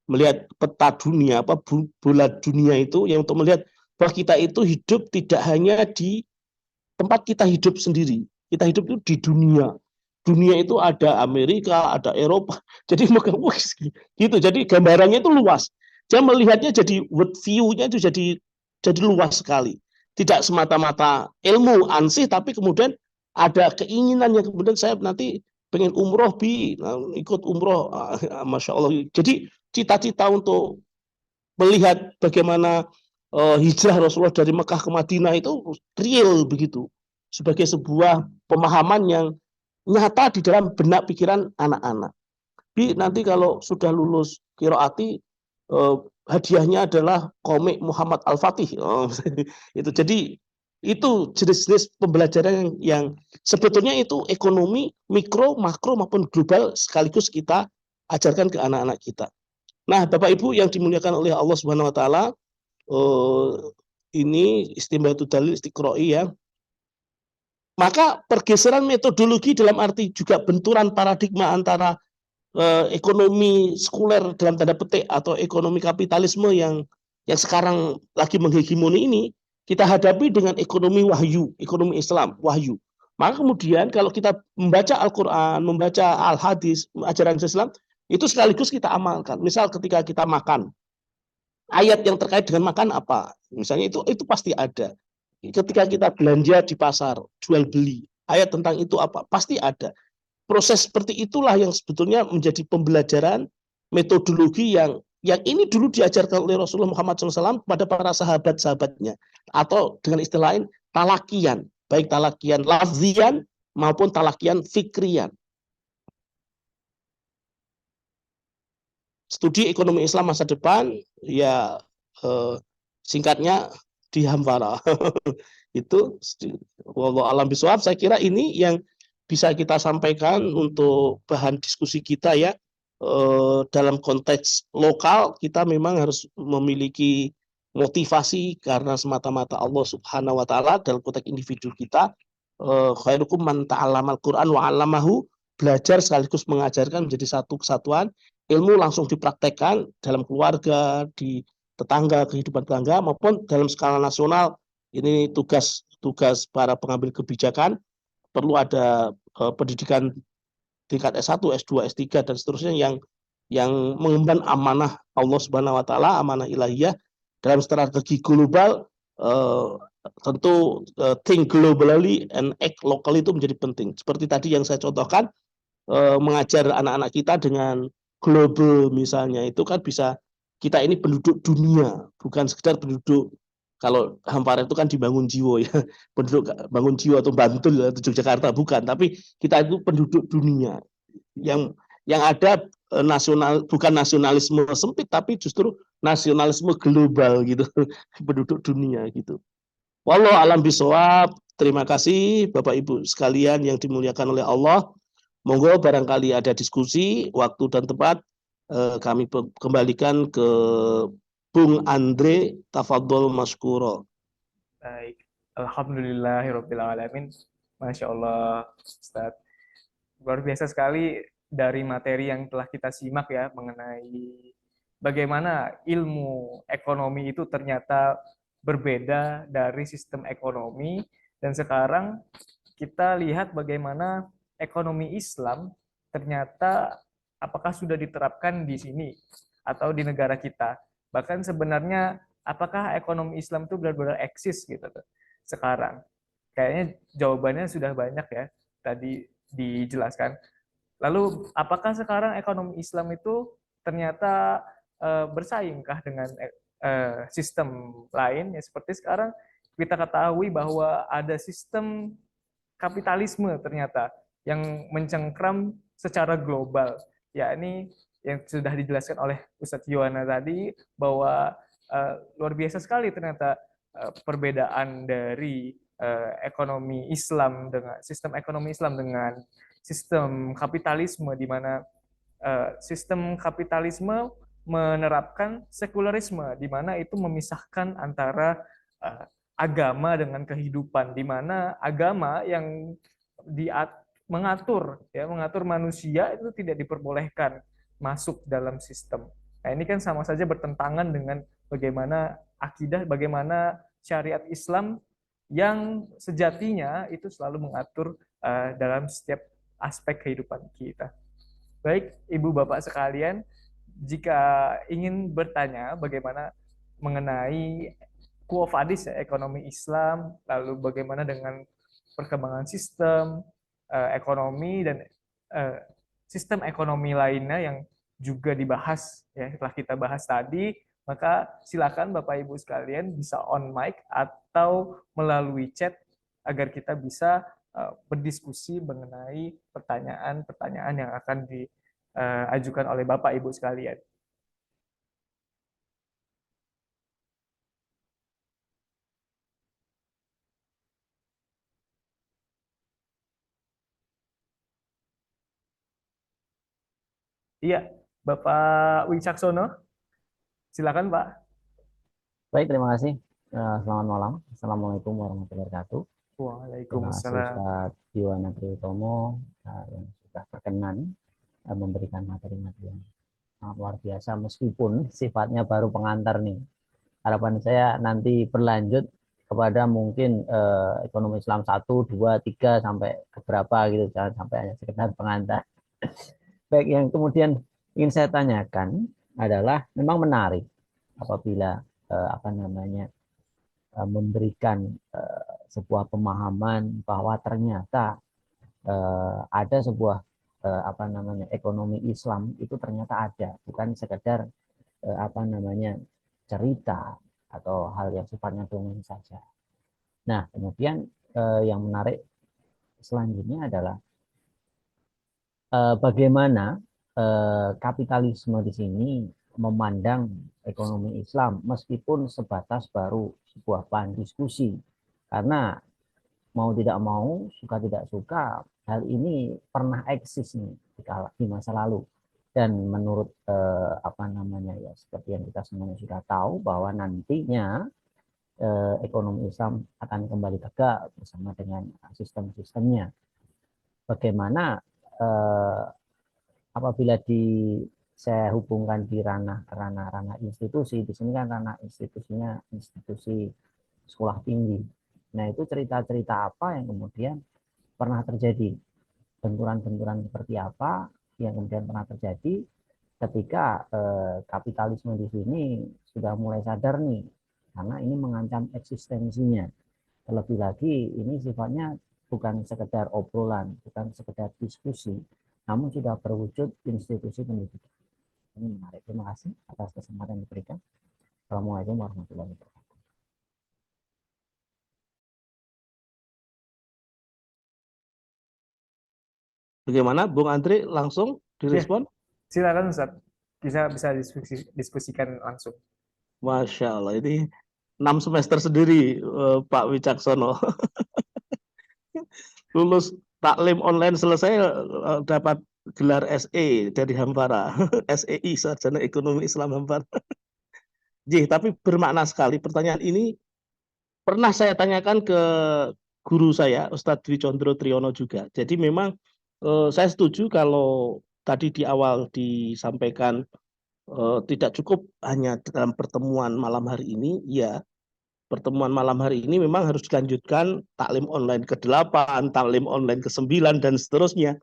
melihat peta dunia, bola dunia itu, yang untuk melihat bahwa kita itu hidup tidak hanya di tempat kita hidup sendiri. Kita hidup itu di dunia. Dunia itu ada Amerika, ada Eropa. Jadi megang gitu. Jadi gambarannya itu luas. Dia melihatnya jadi world view-nya itu jadi luas sekali. Tidak semata-mata ilmu ansih, tapi kemudian ada keinginan yang kemudian saya nanti pengen umroh ikut umroh, masya Allah. Jadi cita-cita untuk melihat bagaimana hijrah Rasulullah dari Mekah ke Madinah itu real begitu, sebagai sebuah pemahaman yang nyata di dalam benak pikiran anak-anak. Tapi nanti kalau sudah lulus qiraati, hadiahnya adalah komik Muhammad Al-Fatih. Itu jadi itu jenis-jenis pembelajaran yang sebetulnya itu ekonomi mikro, makro maupun global sekaligus kita ajarkan ke anak-anak kita. Nah, Bapak Ibu yang dimuliakan oleh Allah Subhanahu wa taala, ini istimbatul dalil istiqra'i ya. Maka pergeseran metodologi dalam arti juga benturan paradigma antara ekonomi sekuler dalam tanda petik atau ekonomi kapitalisme yang sekarang lagi menghegemoni ini, kita hadapi dengan ekonomi wahyu, ekonomi Islam, wahyu. Maka kemudian kalau kita membaca Al-Quran, membaca Al-Hadis, ajaran Islam, itu sekaligus kita amalkan. Misal ketika kita makan, ayat yang terkait dengan makan apa? Misalnya itu pasti ada. Ketika kita belanja di pasar, jual beli, ayat tentang itu apa? Pasti ada. Proses seperti itulah yang sebetulnya menjadi pembelajaran metodologi yang ini dulu diajarkan oleh Rasulullah Muhammad SAW kepada para sahabat-sahabatnya. Atau dengan istilah lain, talakian. Baik talakian lafzian maupun talakian fikrian. Studi ekonomi Islam masa depan, ya singkatnya di Hampara. Itu wallahu alam bisawab. Saya kira ini yang bisa kita sampaikan untuk bahan diskusi kita ya. Dalam konteks lokal kita memang harus memiliki motivasi karena semata-mata Allah Subhanahu wa taala. Dalam konteks individu kita, khairukum man ta'allamal Qur'an wa 'allamahu, belajar sekaligus mengajarkan menjadi satu kesatuan. Ilmu langsung dipraktekkan dalam keluarga, di tetangga, kehidupan tetangga, maupun dalam skala nasional. Ini tugas para pengambil kebijakan. Perlu ada pendidikan tingkat S1, S2, S3 dan seterusnya yang mengemban amanah Allah Subhanahu wa taala, amanah ilahiyah dalam strategi global. Tentu think globally and act locally itu menjadi penting. Seperti tadi yang saya contohkan, mengajar anak-anak kita dengan global misalnya, itu kan bisa kita ini penduduk dunia, bukan sekedar penduduk. Kalau Hampara itu kan dibangun jiwa ya, penduduk bangun jiwa atau Bantul atau Yogyakarta, bukan, tapi kita itu penduduk dunia yang ada nasional, bukan nasionalisme sempit tapi justru nasionalisme global gitu, penduduk dunia gitu. Wallahu alam bisawab. Terima kasih Bapak Ibu sekalian yang dimuliakan oleh Allah. Monggo barangkali ada diskusi, waktu dan tempat kami kembalikan ke Bung Andre, tafadhol maskuro.
Baik, alhamdulillahirabbil alamin. Masya Allah, Ustaz. Luar biasa sekali dari materi yang telah kita simak ya mengenai bagaimana ilmu ekonomi itu ternyata berbeda dari sistem ekonomi, dan sekarang kita lihat bagaimana ekonomi Islam ternyata apakah sudah diterapkan di sini atau di negara kita. Bahkan sebenarnya apakah ekonomi Islam itu benar-benar eksis gitu sekarang. Kayaknya jawabannya sudah banyak ya tadi dijelaskan. Lalu apakah sekarang ekonomi Islam itu ternyata bersaingkah dengan sistem lain? Ya, seperti sekarang kita ketahui bahwa ada sistem kapitalisme ternyata yang mencengkram secara global. Ya, ini yang sudah dijelaskan oleh Ustadz Yohana tadi, bahwa luar biasa sekali ternyata perbedaan dari ekonomi Islam dengan sistem ekonomi Islam dengan sistem kapitalisme, di mana sistem kapitalisme menerapkan sekularisme, di mana itu memisahkan antara agama dengan kehidupan, di mana agama yang mengatur manusia itu tidak diperbolehkan masuk dalam sistem. Nah, ini kan sama saja bertentangan dengan bagaimana akidah, bagaimana syariat Islam yang sejatinya itu selalu mengatur dalam setiap aspek kehidupan kita. Baik, Ibu Bapak sekalian, jika ingin bertanya bagaimana mengenai Quo Vadis, ya, ekonomi Islam, lalu bagaimana dengan perkembangan sistem ekonomi dan eh, sistem ekonomi lainnya yang juga dibahas ya setelah kita bahas tadi, maka silakan Bapak Ibu sekalian bisa on mic atau melalui chat agar kita bisa berdiskusi mengenai pertanyaan-pertanyaan yang akan diajukan oleh Bapak Ibu sekalian. Iya, Bapak Wicaksono, silakan Pak.
Baik, terima kasih. Selamat malam. Assalamualaikum warahmatullahi wabarakatuh. Terima kasih
Waalaikumsalam.
Ustaz Yuwana Triutomo yang sudah berkenan memberikan materi-materi yang sangat luar biasa, meskipun sifatnya baru pengantar nih. Harapan saya nanti berlanjut kepada mungkin ekonomi Islam 1, 2, 3 sampai ke berapa gitu, jangan sampai hanya sekedar pengantar. Baik, yang kemudian ingin saya tanyakan adalah memang menarik apabila memberikan sebuah pemahaman bahwa ternyata ada sebuah ekonomi Islam itu ternyata ada, bukan sekedar cerita atau hal yang sifatnya dongeng saja. Nah, kemudian yang menarik selanjutnya adalah bagaimana kapitalisme di sini memandang ekonomi Islam meskipun sebatas baru sebuah bahan diskusi, karena mau tidak mau, suka tidak suka, hal ini pernah eksis nih di masa lalu. Dan menurut seperti yang kita semuanya sudah tahu bahwa nantinya ekonomi Islam akan kembali tegak bersama dengan sistem-sistemnya. Bagaimana apabila saya hubungkan di ranah institusi, di sini kan ranah institusinya institusi sekolah tinggi. Nah, itu cerita-cerita apa yang kemudian pernah terjadi, benturan-benturan seperti apa yang kemudian pernah terjadi ketika kapitalisme di sini sudah mulai sadar nih, karena ini mengancam eksistensinya. Terlebih lagi ini sifatnya bukan sekedar obrolan, bukan sekedar diskusi, namun sudah berwujud institusi pendidikan. Ini menarik. Terima kasih atas kesempatan yang diberikan. Assalamualaikum warahmatullahi wabarakatuh.
Bagaimana, Bung Andri, langsung direspon?
Silakan Ustaz, bisa diskusikan langsung.
Masya Allah, ini 6 semester sendiri Pak Wicaksono. Lulus taklim online selesai dapat gelar SE dari Hampara. SEI, Sarjana Ekonomi Islam Hampara. Tapi bermakna sekali pertanyaan ini. Pernah saya tanyakan ke guru saya, Ustadz Dwi Condro Triyono juga. Jadi memang saya setuju kalau tadi di awal disampaikan tidak cukup hanya dalam pertemuan malam hari ini. Ya, pertemuan malam hari ini memang harus dilanjutkan taklim online ke-8, taklim online ke-9, dan seterusnya.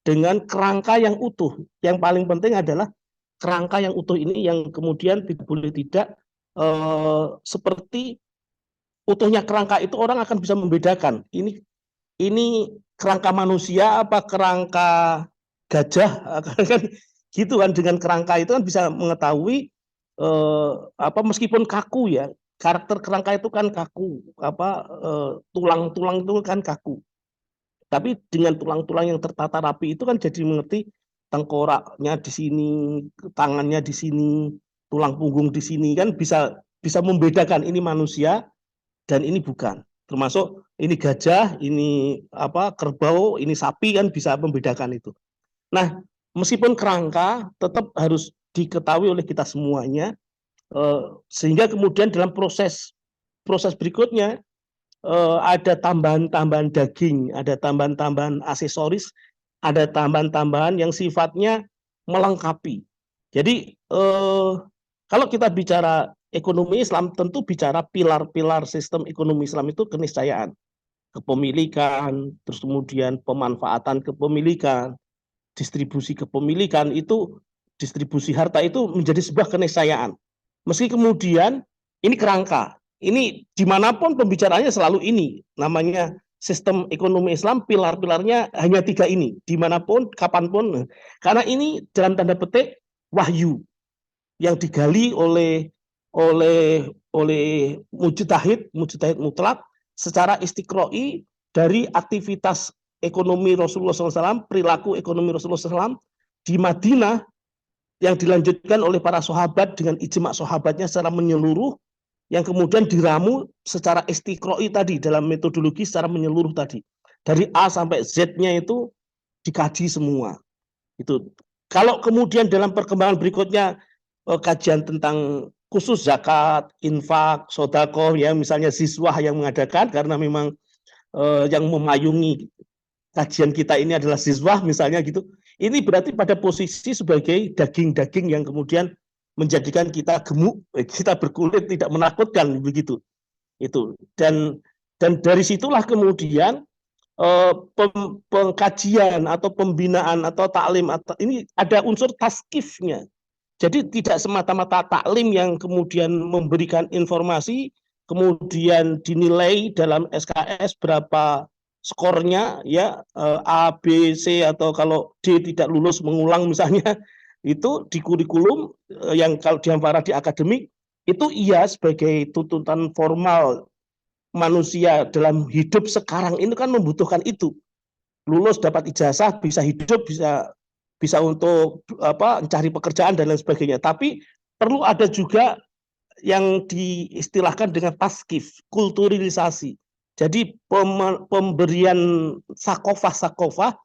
Dengan kerangka yang utuh. Yang paling penting adalah kerangka yang utuh ini yang kemudian tidak boleh tidak seperti utuhnya kerangka itu orang akan bisa membedakan. Ini kerangka manusia apa kerangka gajah, kan gitu kan. Dengan kerangka itu kan bisa mengetahui meskipun kaku ya, karakter kerangka itu kan kaku, tulang-tulang itu kan kaku. Tapi dengan tulang-tulang yang tertata rapi itu kan jadi mengerti tengkoraknya di sini, tangannya di sini, tulang punggung di sini, kan bisa membedakan ini manusia dan ini bukan. Termasuk ini gajah, ini kerbau, ini sapi, kan bisa membedakan itu. Nah, meskipun kerangka tetap harus diketahui oleh kita semuanya, sehingga kemudian dalam proses berikutnya ada tambahan-tambahan daging, ada tambahan-tambahan aksesoris, ada tambahan-tambahan yang sifatnya melengkapi. Jadi kalau kita bicara ekonomi Islam, tentu bicara pilar-pilar sistem ekonomi Islam itu keniscayaan. kepemilikan, terus kemudian pemanfaatan kepemilikan, distribusi kepemilikan itu, distribusi harta itu menjadi sebuah keniscayaan. Meski kemudian ini kerangka, ini dimanapun pembicaraannya selalu ini, namanya sistem ekonomi Islam, pilar-pilarnya hanya 3 ini, dimanapun, kapanpun, karena ini dalam tanda petik wahyu yang digali oleh mujtahid mutlak secara istiqroi dari aktivitas ekonomi Rasulullah SAW, perilaku ekonomi Rasulullah SAW di Madinah yang dilanjutkan oleh para sahabat dengan ijma sahabatnya secara menyeluruh, yang kemudian diramu secara istiqroi tadi dalam metodologi secara menyeluruh tadi. Dari A sampai Z-nya itu dikaji semua. Itu. Kalau kemudian dalam perkembangan berikutnya kajian tentang khusus zakat, infak, sodako, ya misalnya siswah yang mengadakan, karena memang yang memayungi kajian kita ini adalah siswah misalnya gitu. Ini berarti pada posisi sebagai daging-daging yang kemudian menjadikan kita gemuk, kita berkulit tidak menakutkan begitu. Itu. Dan dari situlah kemudian pengkajian atau pembinaan atau taklim atau ini ada unsur taskifnya. Jadi tidak semata-mata taklim yang kemudian memberikan informasi, kemudian dinilai dalam SKS berapa skornya, ya A, B, C, atau kalau D tidak lulus mengulang misalnya, itu di kurikulum yang kalau diampara di akademik, itu iya sebagai tuntutan formal manusia dalam hidup sekarang ini kan membutuhkan itu. Lulus dapat ijazah, bisa hidup, bisa untuk mencari pekerjaan dan lain sebagainya. Tapi perlu ada juga yang diistilahkan dengan taskif, kulturalisasi. Jadi pemberian sakofah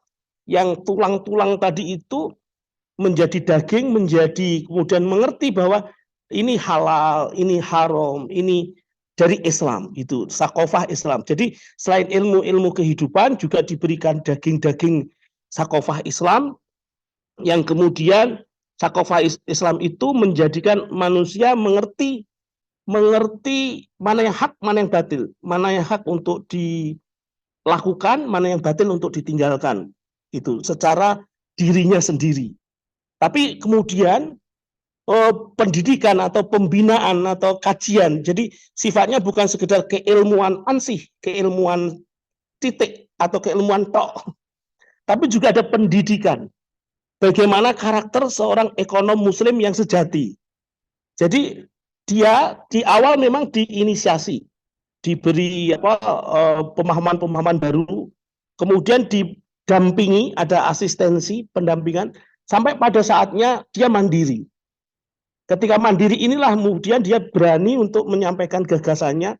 yang tulang-tulang tadi itu menjadi daging, menjadi kemudian mengerti bahwa ini halal, ini haram, ini dari Islam, itu sakofah Islam. Jadi selain ilmu-ilmu kehidupan juga diberikan daging-daging sakofah Islam, yang kemudian sakofah Islam itu menjadikan manusia mengerti mana yang hak, mana yang batil, mana yang hak untuk dilakukan, mana yang batil untuk ditinggalkan, itu secara dirinya sendiri. Tapi kemudian pendidikan atau pembinaan atau kajian, jadi sifatnya bukan sekedar keilmuan ansih, keilmuan titik atau keilmuan tok, tapi juga ada pendidikan. Bagaimana karakter seorang ekonom muslim yang sejati. Jadi dia di awal memang diinisiasi, diberi pemahaman-pemahaman baru, kemudian didampingi, ada asistensi, pendampingan, sampai pada saatnya dia mandiri. Ketika mandiri inilah kemudian dia berani untuk menyampaikan gagasannya,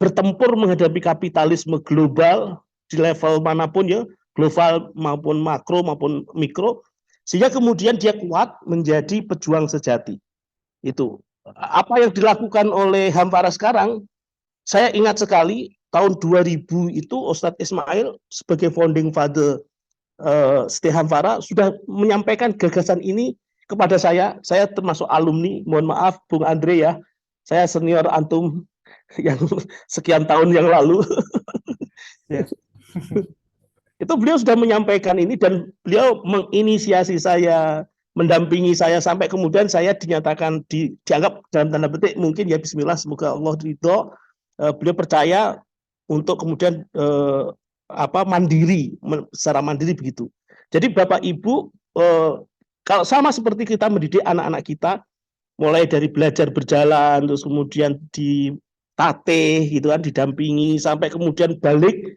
bertempur menghadapi kapitalisme global di level manapun ya, global maupun makro maupun mikro, sehingga kemudian dia kuat menjadi pejuang sejati. Itu apa yang dilakukan oleh Hampara sekarang. Saya ingat sekali tahun 2000 itu Ustadz Ismail sebagai founding father Siti Hampara sudah menyampaikan gagasan ini kepada saya. Saya termasuk alumni, mohon maaf Bung Andre ya, saya senior antum yang sekian tahun yang lalu.
Yes.
Itu beliau sudah menyampaikan ini dan beliau menginisiasi saya, mendampingi saya sampai kemudian saya dinyatakan dianggap dalam tanda petik mungkin ya bismillah, semoga Allah ridho, beliau percaya untuk kemudian mandiri, secara mandiri begitu. Jadi Bapak Ibu, kalau sama seperti kita mendidik anak-anak kita, mulai dari belajar berjalan, terus kemudian ditatih gitu kan, didampingi sampai kemudian balik.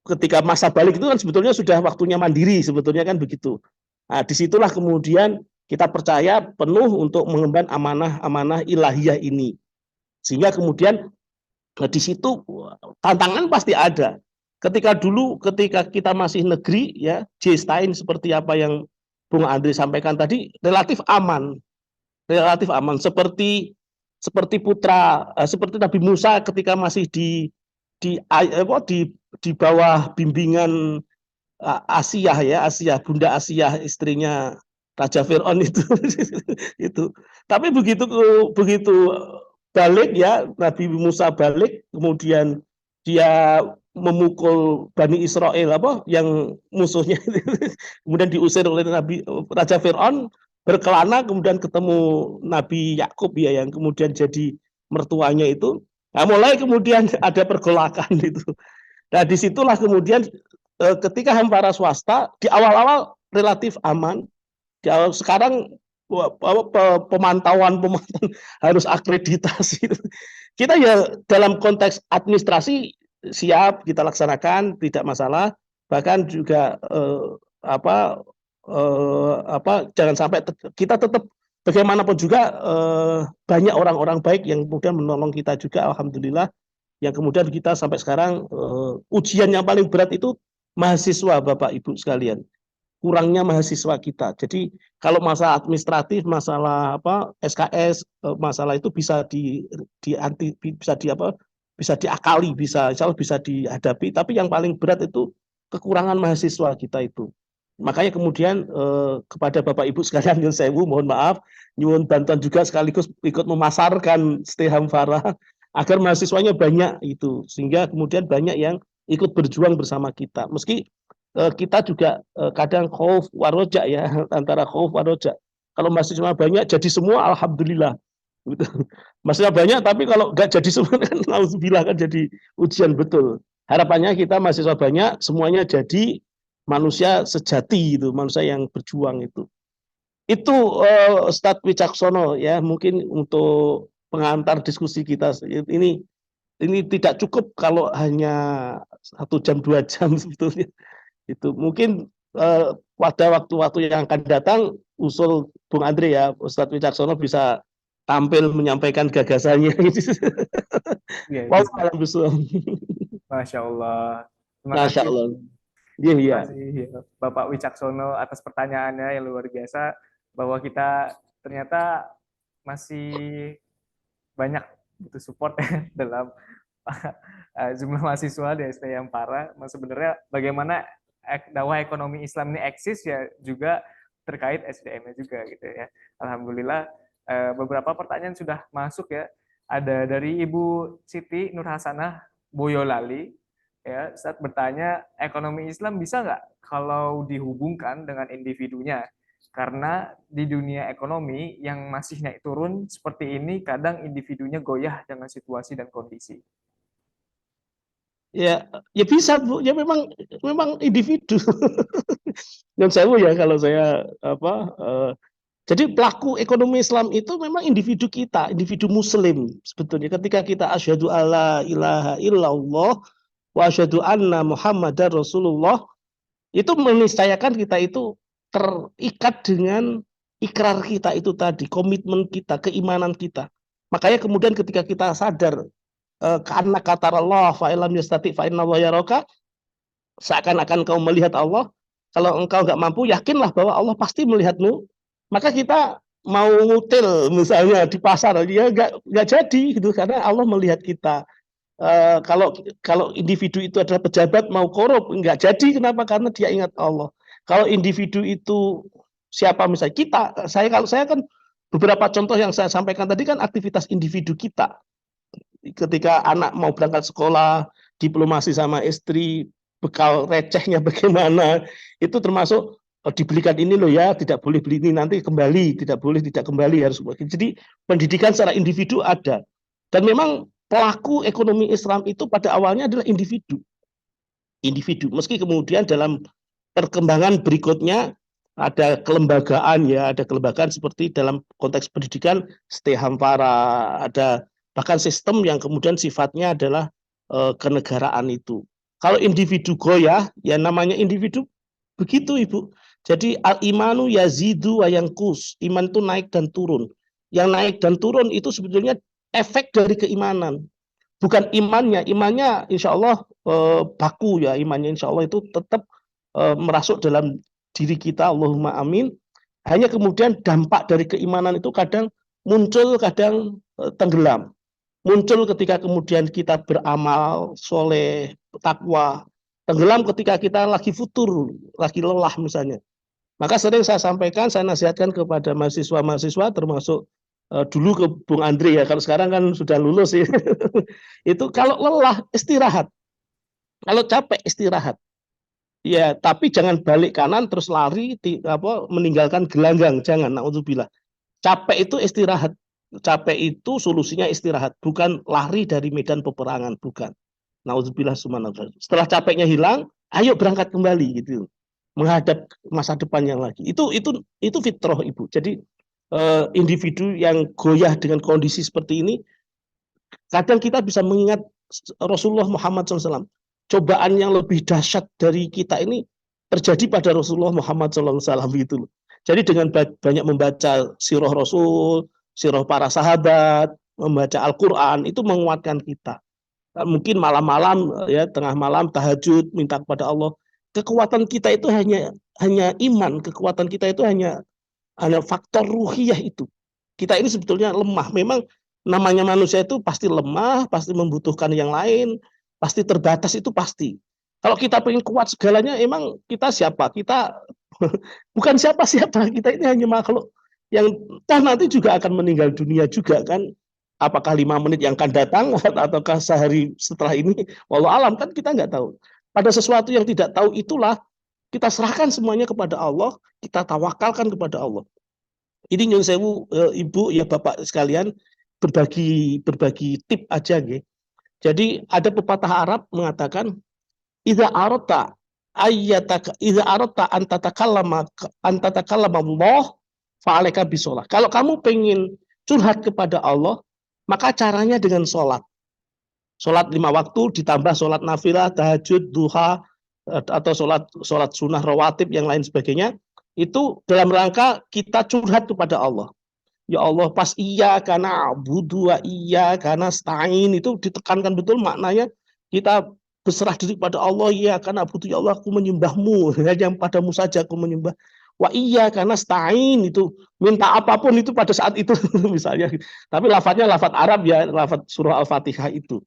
Ketika masa balik itu kan sebetulnya sudah waktunya mandiri, sebetulnya kan begitu. Nah, disitulah kemudian kita percaya penuh untuk mengemban amanah-amanah ilahiyah ini. Sehingga kemudian di situ tantangan pasti ada. Ketika kita masih negeri ya, J-Stein seperti apa yang Bung Andri sampaikan tadi, relatif aman. Seperti Nabi Musa ketika masih di bawah bimbingan Asia, Bunda Asia, istrinya Raja Fir'aun itu. Itu. Tapi begitu balik ya, Nabi Musa balik, kemudian dia memukul Bani Israel apa yang musuhnya kemudian diusir oleh Raja Fir'aun, berkelana kemudian ketemu Nabi Yakub ya yang kemudian jadi mertuanya itu. Nah, mulai kemudian ada pergolakan itu. Nah, disitulah kemudian ketika hampara swasta di awal-awal relatif aman, di awal sekarang pemantauan harus akreditasi. Kita ya dalam konteks administrasi siap kita laksanakan, tidak masalah. Bahkan juga jangan sampai kita tetap bagaimanapun juga banyak orang-orang baik yang kemudian menolong kita juga, alhamdulillah. Yang kemudian kita sampai sekarang ujian yang paling berat itu mahasiswa, Bapak Ibu sekalian. Kurangnya mahasiswa kita. Jadi kalau masalah administratif, masalah SKS, masalah itu bisa diakali, insya Allah bisa dihadapi. Tapi yang paling berat itu kekurangan mahasiswa kita itu. Makanya kemudian kepada Bapak Ibu sekalian nyuwun sewu, mohon maaf, nyuwun bantuan juga sekaligus ikut memasarkan Stay Hampara agar mahasiswanya banyak itu, sehingga kemudian banyak yang ikut berjuang bersama kita. Meski kita juga kadang khauf waroja ya, antara khauf waroja. Kalau mahasiswa banyak jadi semua, alhamdulillah. Mahasiswa banyak, tapi kalau nggak jadi semua kan nauzubillah, kan jadi ujian betul. Harapannya kita mahasiswa banyak, semuanya jadi manusia sejati itu, manusia yang berjuang itu. Itu Ustadz Wicaksono ya, mungkin untuk pengantar diskusi kita ini tidak cukup kalau hanya 1 jam 2 jam sebetulnya. Itu mungkin pada waktu-waktu yang akan datang usul Bung Andre ya, Ustadz Wicaksono bisa tampil menyampaikan gagasannya.
Ya, Masya Allah. Terima
Masya
kasih.
Allah.
Terima kasih Bapak Wicaksono atas pertanyaannya yang luar biasa, bahwa kita ternyata masih banyak butuh support dalam jumlah mahasiswa di STI Hampara. Sebenarnya bagaimana dakwah ekonomi Islam ini eksis ya juga terkait SDM-nya juga gitu ya. Alhamdulillah beberapa pertanyaan sudah masuk ya. Ada dari Ibu Siti Nur Hasanah Boyolali ya, saat bertanya, ekonomi Islam bisa nggak kalau dihubungkan dengan individunya? Karena di dunia ekonomi yang masih naik turun seperti ini, kadang individunya goyah dengan situasi dan kondisi.
Ya bisa Bu, ya memang individu. Dan saya ya kalau saya jadi pelaku ekonomi Islam itu memang individu kita, individu Muslim sebetulnya. Ketika kita asyhadu alla ilaha illallah wa asyhadu anna Muhammadar Rasulullah, itu meniscayakan kita itu terikat dengan ikrar kita itu tadi, komitmen kita, keimanan kita. Makanya kemudian ketika kita sadar karena kata Allah fa'ilam yastati fa'innallaha yaraka, seakan-akan kau melihat Allah. Kalau engkau nggak mampu, yakinlah bahwa Allah pasti melihatmu. Maka kita mau ngutil misalnya di pasar, ya nggak jadi gitu, karena Allah melihat kita. Kalau individu itu adalah pejabat mau korup, nggak jadi. Kenapa? Karena dia ingat Allah. Kalau individu itu siapa misalnya kita, kalau saya kan beberapa contoh yang saya sampaikan tadi kan aktivitas individu kita. Ketika anak mau berangkat sekolah, diplomasi sama istri, bekal recehnya bagaimana, itu termasuk dibelikan ini loh ya, tidak boleh beli ini nanti kembali, tidak boleh tidak kembali, harus. Jadi pendidikan secara individu ada. Dan memang pelaku ekonomi Islam itu pada awalnya adalah individu. Meski kemudian dalam perkembangan berikutnya ada kelembagaan ya, ada kelembagaan seperti dalam konteks pendidikan Stay Hampara, ada bahkan sistem yang kemudian sifatnya adalah kenegaraan itu. Kalau individu goyah, ya namanya individu begitu Ibu. Jadi al-imanu yazidu wa yanqus. Iman itu naik dan turun. Yang naik dan turun itu sebetulnya efek dari keimanan. Bukan imannya. Imannya insya Allah baku ya. Imannya insya Allah itu tetap merasuk dalam diri kita. Allahumma amin. Hanya kemudian dampak dari keimanan itu kadang muncul, kadang tenggelam. Muncul ketika kemudian kita beramal soleh, takwa. Tenggelam ketika kita lagi futur, lagi lelah misalnya. Maka sering saya sampaikan, saya nasihatkan kepada mahasiswa-mahasiswa, termasuk dulu ke Bung Andre ya, kalau sekarang kan sudah lulus ya. Itu kalau lelah, istirahat. Kalau capek istirahat. Ya, tapi jangan balik kanan terus lari meninggalkan gelanggang, jangan. Naudzubillah. Capek itu istirahat. Capek itu solusinya istirahat, bukan lari dari medan peperangan, bukan. Naudzubillah subhanallah. Setelah capeknya hilang, ayo berangkat kembali gitu. Menghadap masa depan yang lagi. Itu fitrah Ibu. Jadi individu yang goyah dengan kondisi seperti ini, kadang kita bisa mengingat Rasulullah Muhammad SAW. Cobaan yang lebih dahsyat dari kita ini terjadi pada Rasulullah Muhammad SAW gitu loh. Jadi dengan banyak membaca sirah Rasul, sirah para sahabat, membaca Al-Quran, itu menguatkan kita. Mungkin malam-malam, ya tengah malam tahajud, minta kepada Allah. Kekuatan kita itu hanya iman, kekuatan kita itu hanya faktor ruhiyah itu. Kita ini sebetulnya lemah. Memang namanya manusia itu pasti lemah, pasti membutuhkan yang lain, pasti terbatas, itu pasti. Kalau kita pengen kuat segalanya, emang kita siapa? Kita bukan siapa-siapa. Kita ini hanya makhluk yang nanti juga akan meninggal dunia juga kan. Apakah 5 menit yang akan datang ataukah sehari setelah ini? Wallahu alam, kan kita nggak tahu. Pada sesuatu yang tidak tahu itulah kita serahkan semuanya kepada Allah, kita tawakalkan kepada Allah. Ini nyun sewu Ibu ya Bapak sekalian, berbagi tip aja nggih. Jadi ada pepatah Arab mengatakan idza arata antatakallama Allah fa'alaika bisolah. Kalau kamu pengen curhat kepada Allah, maka caranya dengan sholat. Sholat 5 waktu ditambah sholat nafilah, tahajud, duha, atau sholat sunnah rawatib yang lain sebagainya, itu dalam rangka kita curhat kepada Allah. Ya Allah, pas iya karena budu iya karena stain, itu ditekankan betul maknanya kita berserah diri pada Allah. Ya karena budu, ya Allah aku menyembahmu, yang padamu saja aku menyembah. Wa iya karena stain, itu minta apapun itu pada saat itu misalnya. Tapi lafadznya lafadz Arab ya, lafadz surah Al-Fatihah itu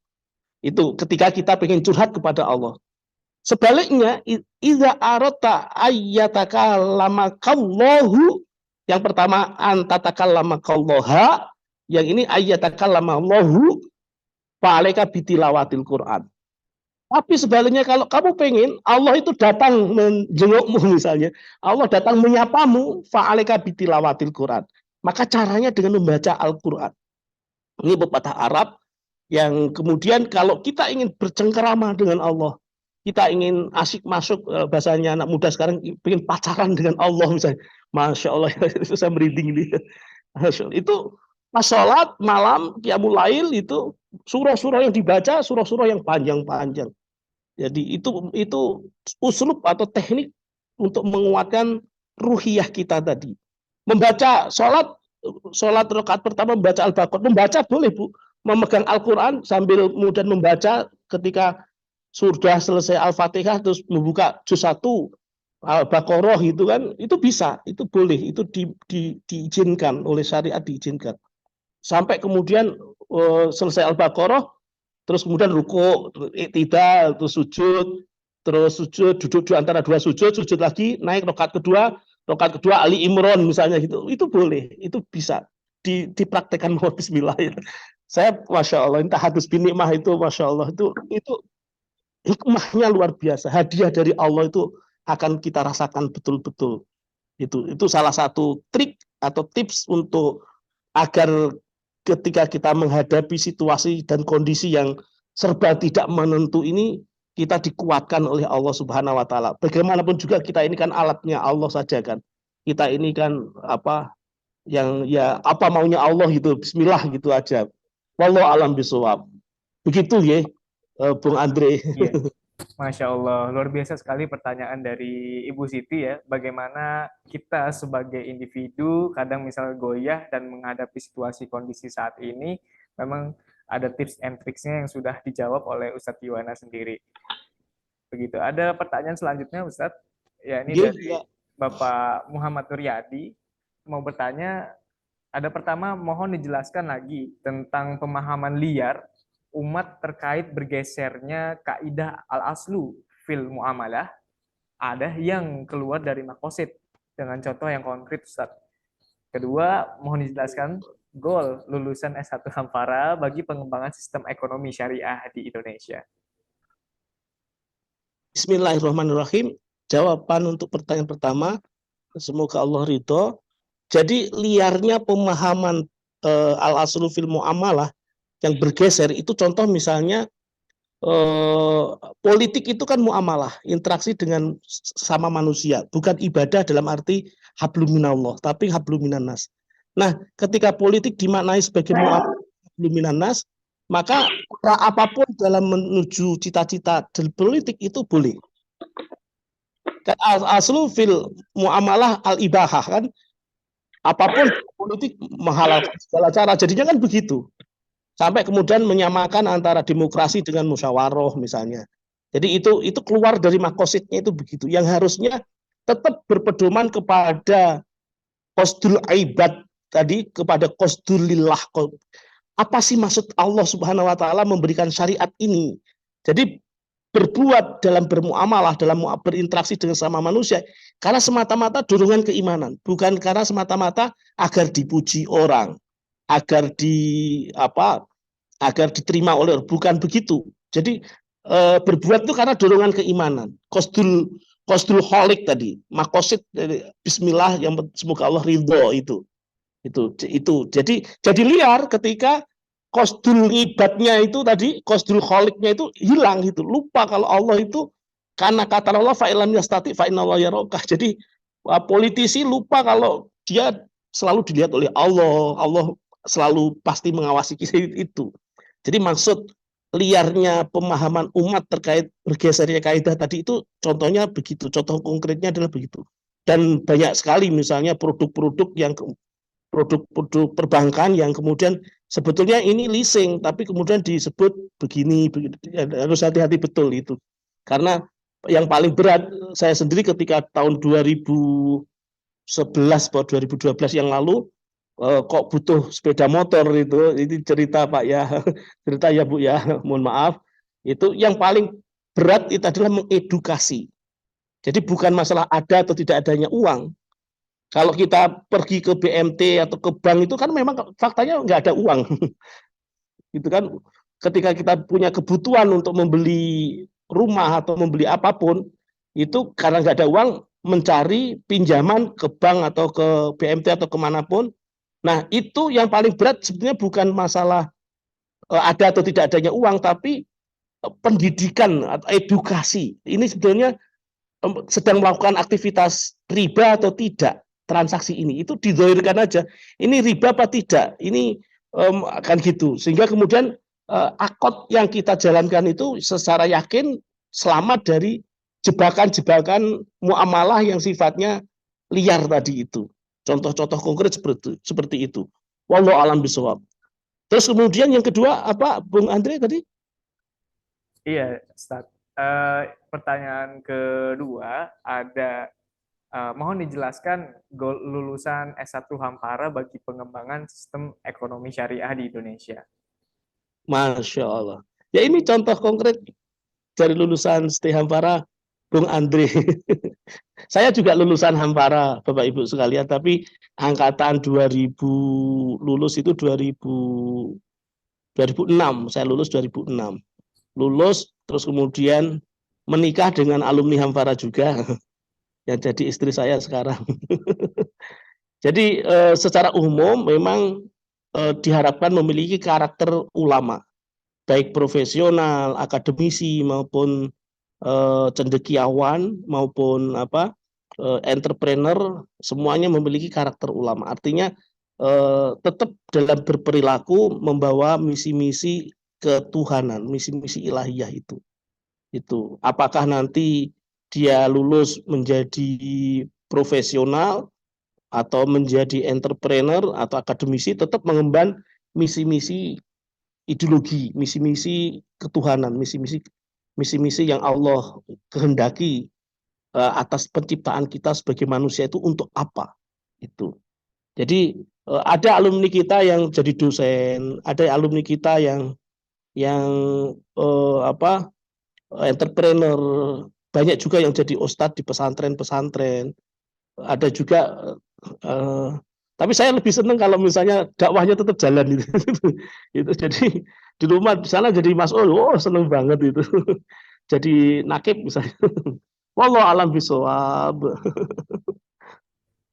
ketika kita pengen curhat kepada Allah. Sebaliknya, idza arata ayyatakallama kallahu, yang pertama antatakallama kallaha, yang ini ayyatakallama Allahu fa'alaika bitilawatil Quran. Tapi sebaliknya kalau kamu pengen Allah itu datang menjengukmu misalnya, Allah datang menyapamu, fa'alaika bitilawatil Quran. Maka caranya dengan membaca Al-Quran. Ini pepatah Arab yang kemudian kalau kita ingin bercengkerama dengan Allah, kita ingin asik masuk, bahasanya anak muda sekarang ingin pacaran dengan Allah misalnya, Masya Allah, itu saya merinding ini. Itu pas sholat malam qiyamul lail, itu surah-surah yang dibaca surah-surah yang panjang-panjang. Jadi itu uslub atau teknik untuk menguatkan ruhiyah kita tadi. Membaca sholat rakaat pertama membaca Al-Baqarah, membaca boleh Bu, memegang Al-Quran sambil kemudian membaca ketika sudah selesai Al-Fatihah terus membuka juz 1 Al-Baqarah itu kan, itu bisa, itu boleh, itu diizinkan oleh syariat, diizinkan. Sampai kemudian selesai Al-Baqarah terus kemudian ruku, iktidal, terus sujud, duduk di antara 2 sujud lagi, naik rakaat kedua Ali Imran misalnya gitu, itu boleh, itu bisa dipraktekkan. Mohon bismillah ya. Saya Masya Allah, entah hadis bin nikmah itu Masya Allah, itu hikmahnya luar biasa. Hadiah dari Allah itu akan kita rasakan betul-betul. Itu salah satu trik atau tips untuk agar ketika kita menghadapi situasi dan kondisi yang serba tidak menentu ini, kita dikuatkan oleh Allah Subhanahu wa taala. Bagaimanapun juga kita ini kan alatnya Allah saja kan. Kita ini kan apa maunya Allah gitu. Bismillah gitu aja. Wallahu alam bisawab. Begitu ya, Bung Andre.
Iya. Masya Allah, luar biasa sekali pertanyaan dari Ibu Siti ya. Bagaimana kita sebagai individu kadang misalnya goyah dan menghadapi situasi kondisi saat ini, memang ada tips and tricksnya yang sudah dijawab oleh Ustadz Yuwana sendiri. Begitu. Ada pertanyaan selanjutnya Ustadz. Ya, ini dari Bapak Muhammad Nuryadi. Mau bertanya, ada pertama, mohon dijelaskan lagi tentang pemahaman liar umat terkait bergesernya kaidah al-aslu fil muamalah, ada yang keluar dari makosid dengan contoh yang konkret Ustaz. Kedua, mohon dijelaskan goal lulusan S1 Hampara bagi pengembangan sistem ekonomi syariah di Indonesia.
Bismillahirrahmanirrahim. Jawaban untuk pertanyaan pertama, semoga Allah ridho. Jadi liarnya pemahaman al-aslu fil muamalah yang bergeser itu contoh misalnya politik itu kan muamalah, interaksi dengan sama manusia, bukan ibadah dalam arti hablum minallah, tapi hablum minannas. Nah, ketika politik dimaknai sebagai muamalah hablum minannas, maka apapun dalam menuju cita-cita politik itu boleh. Kan aslu fil muamalah al-ibahah kan, apapun politik menghalalkan segala cara, jadinya kan begitu. Sampai kemudian menyamakan antara demokrasi dengan musyawarah misalnya. Jadi itu keluar dari makosidnya itu begitu. Yang harusnya tetap berpedoman kepada qasdul ibad tadi, kepada qasdul lillah. Apa sih maksud Allah Subhanahu wa taala memberikan syariat ini? Jadi berbuat dalam bermuamalah, dalam berinteraksi dengan sama manusia karena semata-mata dorongan keimanan, bukan karena semata-mata agar dipuji orang, agar diterima oleh orang, bukan begitu. Jadi berbuat itu karena dorongan keimanan. Qasdul kholik tadi, makosid bismillah yang semoga Allah ridho itu. Jadi liar ketika qasdul ibadnya itu tadi, qasdul kholiknya itu hilang gitu. Lupa kalau Allah itu, karena kata Allah fa'ilam yastati fa'inallahu yarokah. Jadi politisi lupa kalau dia selalu dilihat oleh Allah. Allah selalu pasti mengawasi kita itu. Jadi maksud liarnya pemahaman umat terkait bergesernya kaidah tadi itu contohnya begitu. Contoh konkretnya adalah begitu. Dan banyak sekali misalnya produk-produk perbankan yang kemudian sebetulnya ini leasing tapi kemudian disebut begini, harus hati-hati betul itu. Karena yang paling berat saya sendiri ketika tahun 2011 atau 2012 yang lalu kok butuh sepeda motor itu, ini cerita Pak ya, cerita ya Bu ya, mohon maaf. Itu yang paling berat itu adalah mengedukasi. Jadi bukan masalah ada atau tidak adanya uang. Kalau kita pergi ke BMT atau ke bank itu kan memang faktanya nggak ada uang. Gitu kan. Ketika kita punya kebutuhan untuk membeli rumah atau membeli apapun, itu karena nggak ada uang, mencari pinjaman ke bank atau ke BMT atau kemanapun. Nah itu yang paling berat sebenarnya bukan masalah ada atau tidak adanya uang, tapi pendidikan atau edukasi. Ini sebenarnya sedang melakukan aktivitas riba atau tidak. Transaksi ini itu didzohirkan aja, ini riba apa tidak, ini akan gitu, sehingga kemudian akad yang kita jalankan itu secara yakin selamat dari jebakan-jebakan muamalah yang sifatnya liar tadi itu. Contoh-contoh konkret seperti itu. Wallahu a'lam bishawab. Terus kemudian yang kedua apa Bung Andre tadi?
Iya, Ustaz. Pertanyaan kedua ada mohon dijelaskan goal lulusan S1 Hampara bagi pengembangan sistem ekonomi syariah di Indonesia.
Masya Allah. Ya ini contoh konkret dari lulusan ST Hampara, Bung Andre. Saya juga lulusan Hampara, Bapak Ibu sekalian, tapi angkatan 2000 lulus itu 2006. Saya lulus 2006. Lulus terus kemudian menikah dengan alumni Hampara juga. Yang jadi istri saya sekarang. Jadi secara umum memang diharapkan memiliki karakter ulama, baik profesional, akademisi maupun cendekiawan maupun entrepreneur, semuanya memiliki karakter ulama. Artinya tetap dalam berperilaku membawa misi-misi ketuhanan, misi-misi ilahiyah itu. Apakah nanti dia lulus menjadi profesional atau menjadi entrepreneur atau akademisi, tetap mengemban misi-misi ideologi, misi-misi ketuhanan, misi-misi yang Allah kehendaki atas penciptaan kita sebagai manusia itu untuk apa itu. Jadi ada alumni kita yang jadi dosen, ada alumni kita yang entrepreneur, banyak juga yang jadi ustadz di pesantren-pesantren. Ada juga, tapi saya lebih senang kalau misalnya dakwahnya tetap jalan itu. Jadi di rumah di sana jadi mas'ul, senang banget itu. jadi nakib misalnya. Wallahu alam bisawab.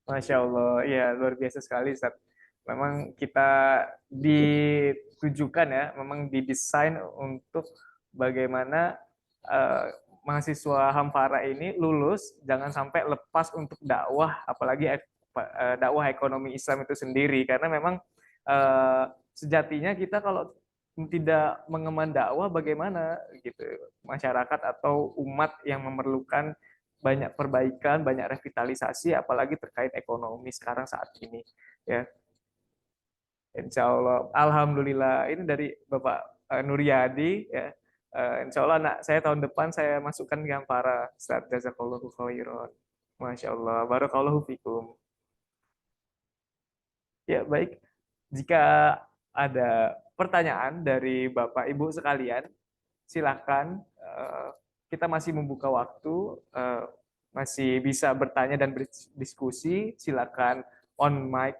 Masya Allah, ya luar biasa sekali Ustaz. Memang kita ditujukan ya, memang didesain untuk bagaimana mahasiswa Hamfara ini lulus jangan sampai lepas untuk dakwah, apalagi dakwah ekonomi Islam itu sendiri, karena memang sejatinya kita kalau tidak mengemban dakwah bagaimana gitu masyarakat atau umat yang memerlukan banyak perbaikan, banyak revitalisasi, apalagi terkait ekonomi sekarang saat ini. Ya, Insya Allah, Alhamdulillah. Ini dari Bapak Nuryadi. Ya, Insya Allah, anak saya tahun depan saya masukkan ke Ampara. Ustaz, jazakallahu khairan. Masya Allah, barakallahu fikum. Ya, baik. Jika ada pertanyaan dari Bapak Ibu sekalian, silakan. Kita masih membuka waktu, masih bisa bertanya dan berdiskusi. Silakan on mic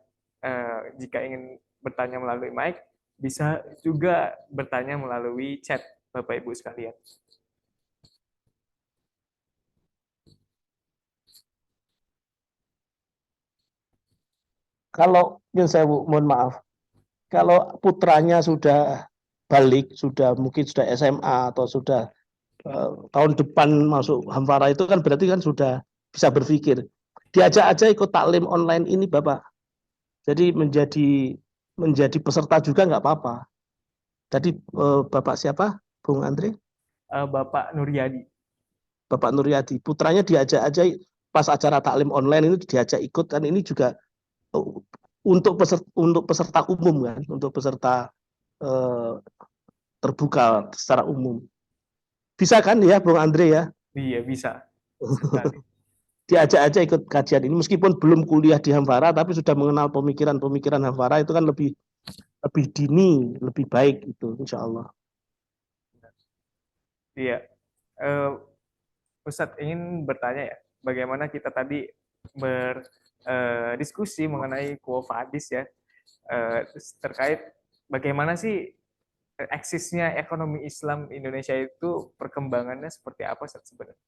jika ingin bertanya melalui mic, bisa juga bertanya melalui chat, Bapak Ibu sekalian.
Kalau saya mohon maaf, kalau putranya sudah balik, mungkin sudah SMA atau sudah tahun depan masuk Hamfara, itu kan berarti kan sudah bisa berpikir. Diajak aja ikut taklim online ini Bapak. Jadi menjadi peserta juga nggak apa-apa. Tadi Bapak siapa, Bung Andre?
Bapak Nuryadi.
Bapak Nuryadi, putranya diajak aja pas acara taklim online ini diajak ikut, kan ini juga untuk peserta umum kan, untuk peserta terbuka secara umum. Bisa kan ya Bung Andre ya?
Iya, bisa.
Diajak aja ikut kajian ini, meskipun belum kuliah di Hamfara, tapi sudah mengenal pemikiran Hamfara, itu kan lebih dini, lebih baik itu, insya Allah.
Iya. Ustadz ingin bertanya ya, bagaimana kita tadi berdiskusi mengenai Quo Vadis ya, terkait bagaimana sih eksisnya ekonomi Islam Indonesia itu perkembangannya seperti apa sebenarnya?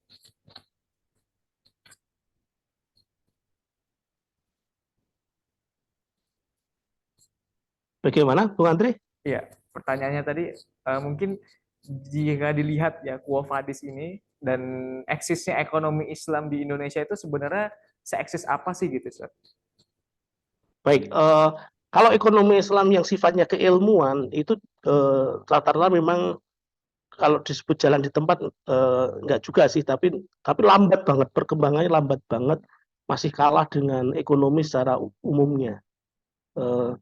Bagaimana, Bung Andre?
Iya, pertanyaannya tadi mungkin jika dilihat ya Quo Vadis ini dan eksisnya ekonomi Islam di Indonesia itu sebenarnya seeksis apa sih gitu, Ustaz?
Baik, kalau ekonomi Islam yang sifatnya keilmuan itu rata-rata memang kalau disebut jalan di tempat enggak juga sih, tapi lambat banget, perkembangannya lambat banget, masih kalah dengan ekonomi secara umumnya.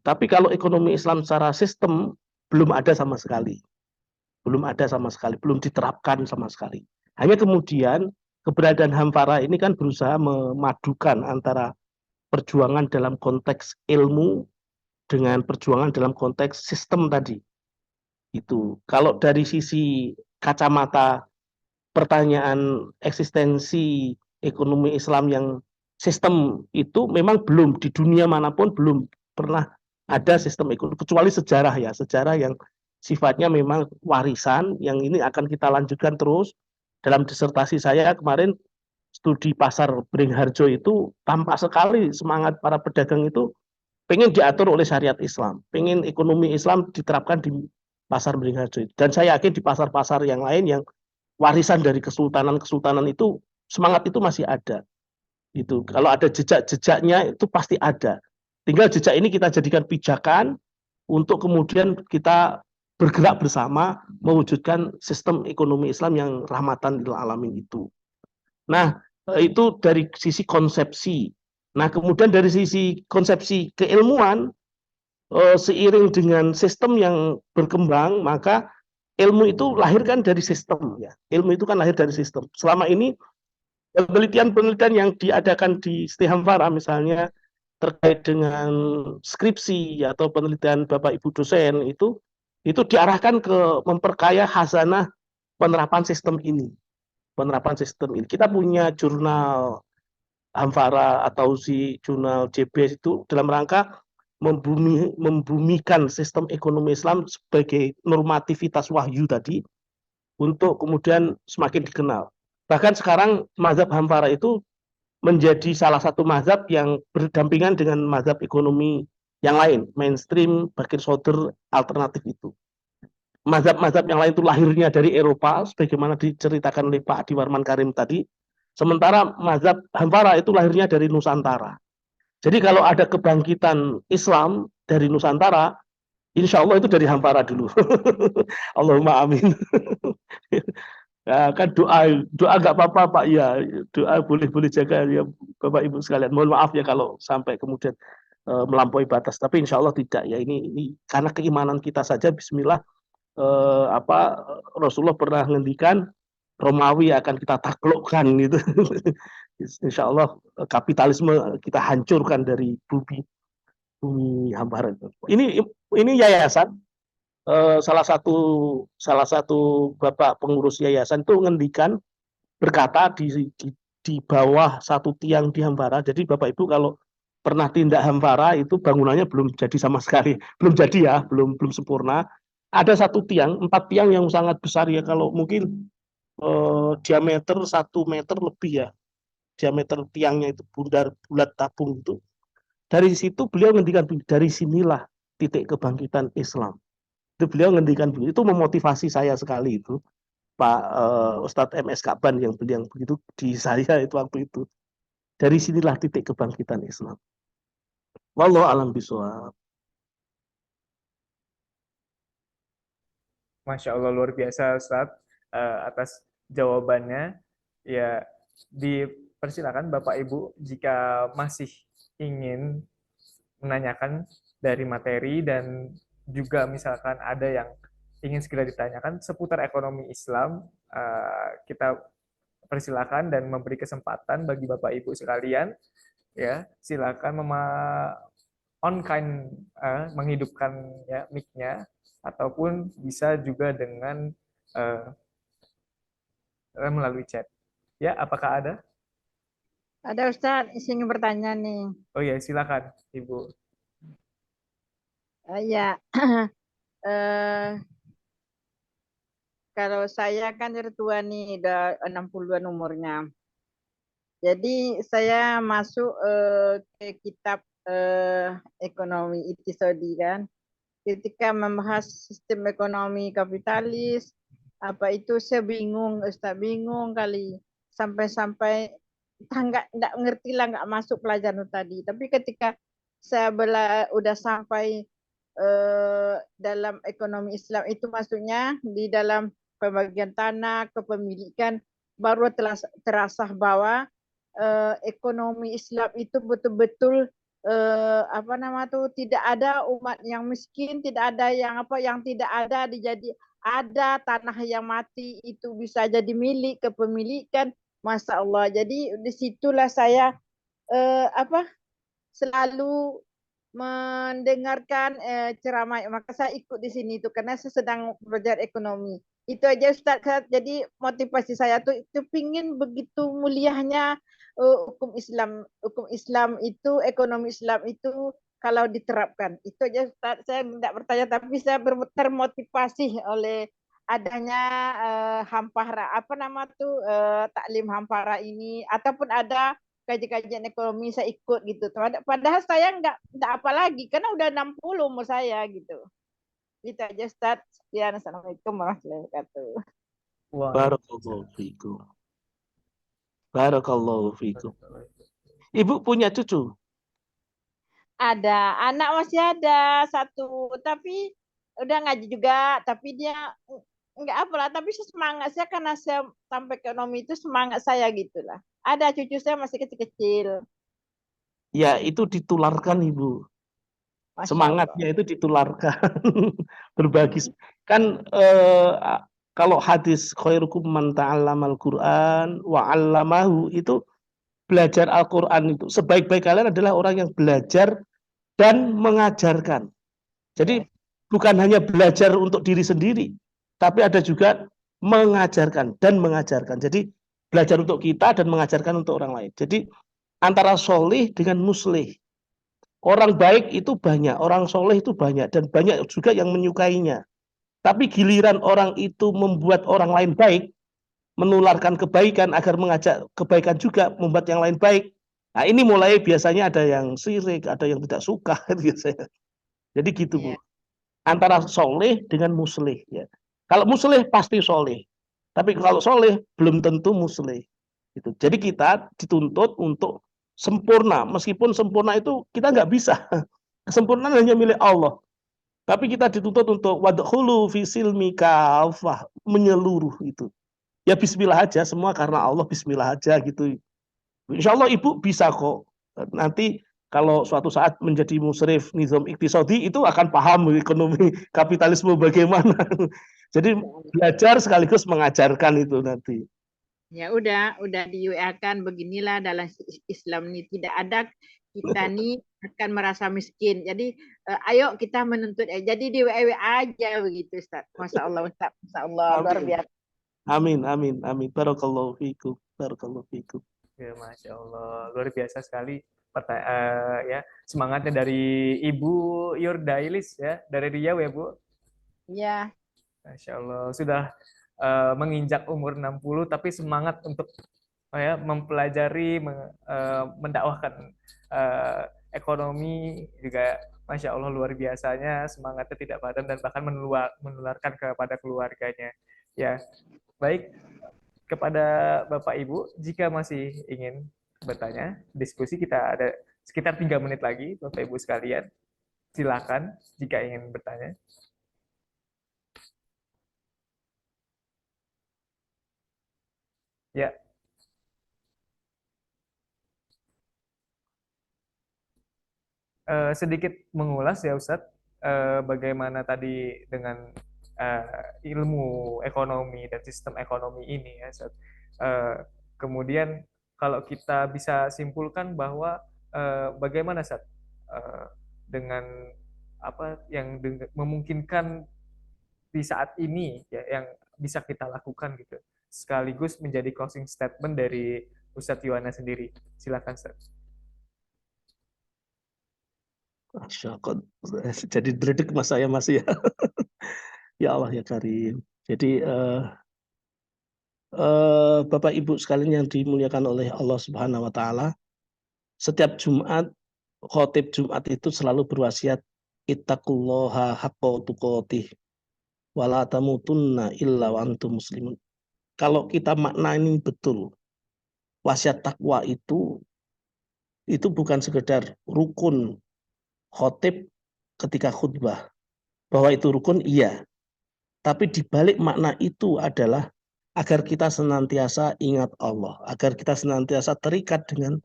Tapi kalau ekonomi Islam secara sistem belum ada sama sekali, belum diterapkan sama sekali. Hanya kemudian keberadaan Hamfara ini kan berusaha memadukan antara perjuangan dalam konteks ilmu dengan perjuangan dalam konteks sistem tadi. Itu kalau dari sisi kacamata pertanyaan eksistensi ekonomi Islam yang sistem itu memang belum, di dunia manapun belum pernah ada sistem ekonomi, kecuali sejarah yang sifatnya memang warisan, yang ini akan kita lanjutkan terus. Dalam disertasi saya kemarin studi pasar Beringharjo itu tampak sekali semangat para pedagang itu pengen diatur oleh syariat Islam, pengen ekonomi Islam diterapkan di pasar Beringharjo. Dan saya yakin di pasar-pasar yang lain yang warisan dari kesultanan itu, semangat itu masih ada. Itu kalau ada jejak-jejaknya itu pasti ada. Tinggal jejak ini kita jadikan pijakan untuk kemudian kita bergerak bersama mewujudkan sistem ekonomi Islam yang rahmatan lil alamin itu. Nah, itu dari sisi konsepsi. Nah, kemudian dari sisi konsepsi keilmuan, seiring dengan sistem yang berkembang, maka ilmu itu lahir kan dari sistem ya. Ilmu itu kan lahir dari sistem. Selama ini penelitian-penelitian yang diadakan di Siti Hamfara misalnya terkait dengan skripsi atau penelitian Bapak Ibu dosen itu diarahkan ke memperkaya khazanah penerapan sistem ini. Kita punya jurnal Hamfara atau jurnal JBS itu dalam rangka membumikan sistem ekonomi Islam sebagai normativitas wahyu tadi, untuk kemudian semakin dikenal. Bahkan sekarang mazhab Hambara itu menjadi salah satu mazhab yang berdampingan dengan mazhab ekonomi yang lain, mainstream, Bakir Soder, alternatif itu. Mazhab-mazhab yang lain itu lahirnya dari Eropa, sebagaimana diceritakan oleh Pak Adi Warman Karim tadi. Sementara mazhab Hambara itu lahirnya dari Nusantara. Jadi kalau ada kebangkitan Islam dari Nusantara, insya Allah itu dari Hambara dulu. Allahumma amin. Ya, kan doa nggak apa-apa Pak, ya doa boleh jaga ya Bapak Ibu sekalian. Mohon maaf ya kalau sampai kemudian melampaui batas, tapi insya Allah tidak ya. Ini karena keimanan kita saja. Bismillah. Rasulullah pernah ngendikan Romawi akan kita taklukkan gitu. Insya Allah kapitalisme kita hancurkan dari bumi Hambara. Ini yayasan. Salah satu bapak pengurus yayasan itu ngendikan, berkata di bawah satu tiang di Hambara. Jadi Bapak Ibu kalau pernah tindak Hambara itu bangunannya belum jadi sama sekali, belum jadi ya, belum sempurna. Ada satu tiang, 4 tiang yang sangat besar ya, kalau mungkin diameter 1 meter lebih ya, diameter tiangnya itu bulat tabung itu. Dari situ beliau ngendikan, dari sinilah titik kebangkitan Islam. Itu beliau ngendikan, itu memotivasi saya sekali itu Pak Ustadz MS Kaban yang bilang begitu di saya itu waktu itu. Dari sinilah titik kebangkitan Islam. Wallahu a'lam bishawab.
Masya Allah, luar biasa Ustadz atas jawabannya. Ya, dipersilakan Bapak Ibu jika masih ingin menanyakan dari materi dan juga misalkan ada yang ingin segera ditanyakan seputar ekonomi Islam, kita persilakan dan memberi kesempatan bagi Bapak Ibu sekalian, ya silakan menghidupkan ya mic-nya, ataupun bisa juga dengan melalui chat. Ya, apakah ada?
Ada Ustadz, ingin bertanya nih.
Oh ya, silakan Ibu.
Ya, kalau saya kan tua nih, udah 60-an umurnya. Jadi saya masuk ke kitab ekonomi Iqtisadi kan. Ketika membahas sistem ekonomi kapitalis, apa itu saya bingung, Ustaz, bingung kali. Sampai-sampai nggak ngerti lah, nggak masuk pelajaran tadi. Tapi ketika saya udah sampai dalam ekonomi Islam itu, maksudnya di dalam pembagian tanah, kepemilikan, baru terasa bahwa ekonomi Islam itu betul-betul tidak ada umat yang miskin, tidak ada yang tidak ada ada tanah yang mati itu bisa jadi milik kepemilikan. Masya Allah. Jadi disitulah saya selalu mendengarkan ceramah, maka saya ikut di sini itu karena saya sedang belajar ekonomi. Itu aja Ustaz. Jadi motivasi saya tuh itu pingin begitu mulianya hukum Islam itu, ekonomi Islam itu kalau diterapkan. Itu aja Ustaz. Saya tidak bertanya, tapi saya termotivasi oleh adanya Hampara, taklim Hampara ini, ataupun ada kajian ekonomi saya ikut gitu. Padahal saya nggak apa lagi karena udah 60 umur saya gitu. Gitu aja Ustaz. Sekian. Assalamualaikum warahmatullahi wabarakatuh.
Barakallahu fiikum. Barakallahu fiikum. Ibu punya cucu?
Ada, anak masih ada 1, tapi udah ngaji juga, tapi dia nggak apalah, tapi semangat saya karena saya sampai ekonomi itu semangat saya gitulah. Ada cucu saya masih kecil-kecil.
Ya, itu ditularkan Ibu.
Masya
Semangatnya
Allah.
itu ditularkan. Berbagi. Kan kalau hadis khairukum man ta'allamal Qur'an wa 'allamahu, itu belajar Al-Qur'an itu sebaik-baik kalian adalah orang yang belajar dan mengajarkan. Jadi bukan hanya belajar untuk diri sendiri, tapi ada juga mengajarkan dan mengajarkan. Jadi belajar untuk kita dan mengajarkan untuk orang lain. Jadi antara solih dengan muslih. Orang baik itu banyak, orang soleh itu banyak, dan banyak juga yang menyukainya. Tapi giliran orang itu membuat orang lain baik, menularkan kebaikan agar mengajak kebaikan juga, membuat yang lain baik. Nah, ini mulai biasanya ada yang sirik, ada yang tidak suka biasanya. Jadi gitu, Bu.
Iya.
Antara soleh dengan muslih ya. Kalau muslih pasti soleh. Tapi kalau soleh belum tentu muslih. Gitu. Jadi kita dituntut untuk sempurna. Meskipun sempurna itu kita nggak bisa. Kesempurnaan hanya milik Allah. Tapi kita dituntut untuk wadkhulu fi silmi kafah, menyeluruh itu. Ya bismillah aja, semua karena Allah, bismillah aja gitu. Insya Allah Ibu bisa kok. Nanti kalau suatu saat menjadi musyrif nizam iktisadi itu akan paham ekonomi kapitalisme bagaimana. Jadi belajar sekaligus mengajarkan itu nanti.
Ya udah di WA-kan beginilah dalam Islam ini tidak ada kita nih akan merasa miskin. Jadi ayo kita menuntut. Jadi di WA aja begitu Ustaz. Masya Allah Ustaz. Masya Allah luar biasa.
Amin, amin, amin. Barakallahu fikum. Barakallahu fikum.
Ya, Masya Allah, luar biasa sekali ya semangatnya dari Ibu Yurdailis ya, dari Riau ya Bu.
Iya.
Masya Allah, sudah menginjak umur 60 tapi semangat untuk ya mempelajari, mendakwahkan ekonomi juga. Masya Allah luar biasanya, semangatnya tidak padam dan bahkan menularkan kepada keluarganya. Ya, baik. Kepada Bapak Ibu, jika masih ingin bertanya, diskusi kita ada sekitar 3 menit lagi, Bapak Ibu sekalian. Silakan jika ingin bertanya. Ya. Sedikit mengulas ya Ustadz, bagaimana tadi dengan ilmu ekonomi dan sistem ekonomi ini ya Ustadz. Kemudian kalau kita bisa simpulkan bahwa bagaimana Ustadz dengan apa yang memungkinkan di saat ini ya yang bisa kita lakukan gitu, sekaligus menjadi closing statement dari Ustadz Yuwana sendiri. Silakan Ustadz.
Jadi dredeg mas saya masih ya. Ya Allah ya Karim. Jadi Bapak Ibu sekalian yang dimuliakan oleh Allah Subhanahu wa taala, setiap Jumat khotib Jumat itu selalu berwasiat ittaqullaha haqqa tuqatih wala tamutunna illa wa antum muslimun. Kalau kita maknain betul, wasiat takwa itu bukan sekedar rukun khotib ketika khutbah. Bahwa itu rukun iya. Tapi di balik makna itu adalah agar kita senantiasa ingat Allah, agar kita senantiasa terikat dengan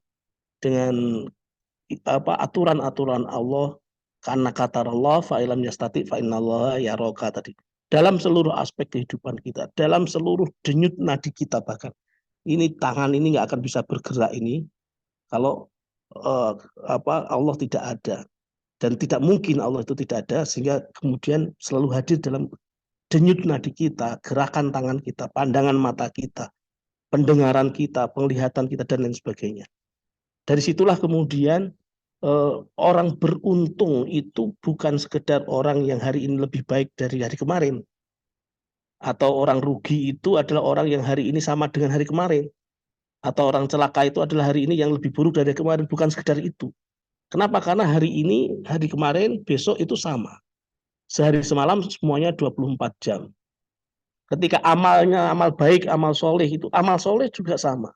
aturan-aturan Allah, karena kata Allah fa ilam yastati fa innallaha yaraka tadi. Dalam seluruh aspek kehidupan kita, dalam seluruh denyut nadi kita, bahkan ini tangan ini nggak akan bisa bergerak ini kalau Allah tidak ada, dan tidak mungkin Allah itu tidak ada, sehingga kemudian selalu hadir dalam denyut nadi kita, gerakan tangan kita, pandangan mata kita, pendengaran kita, penglihatan kita, dan lain sebagainya. Dari situlah kemudian orang beruntung itu bukan sekedar orang yang hari ini lebih baik dari hari kemarin. Atau orang rugi itu adalah orang yang hari ini sama dengan hari kemarin. Atau orang celaka itu adalah hari ini yang lebih buruk dari kemarin. Bukan sekedar itu. Kenapa? Karena hari ini, hari kemarin, besok itu sama. Sehari semalam semuanya 24 jam. Ketika amalnya, amal baik, amal soleh itu, amal soleh juga sama.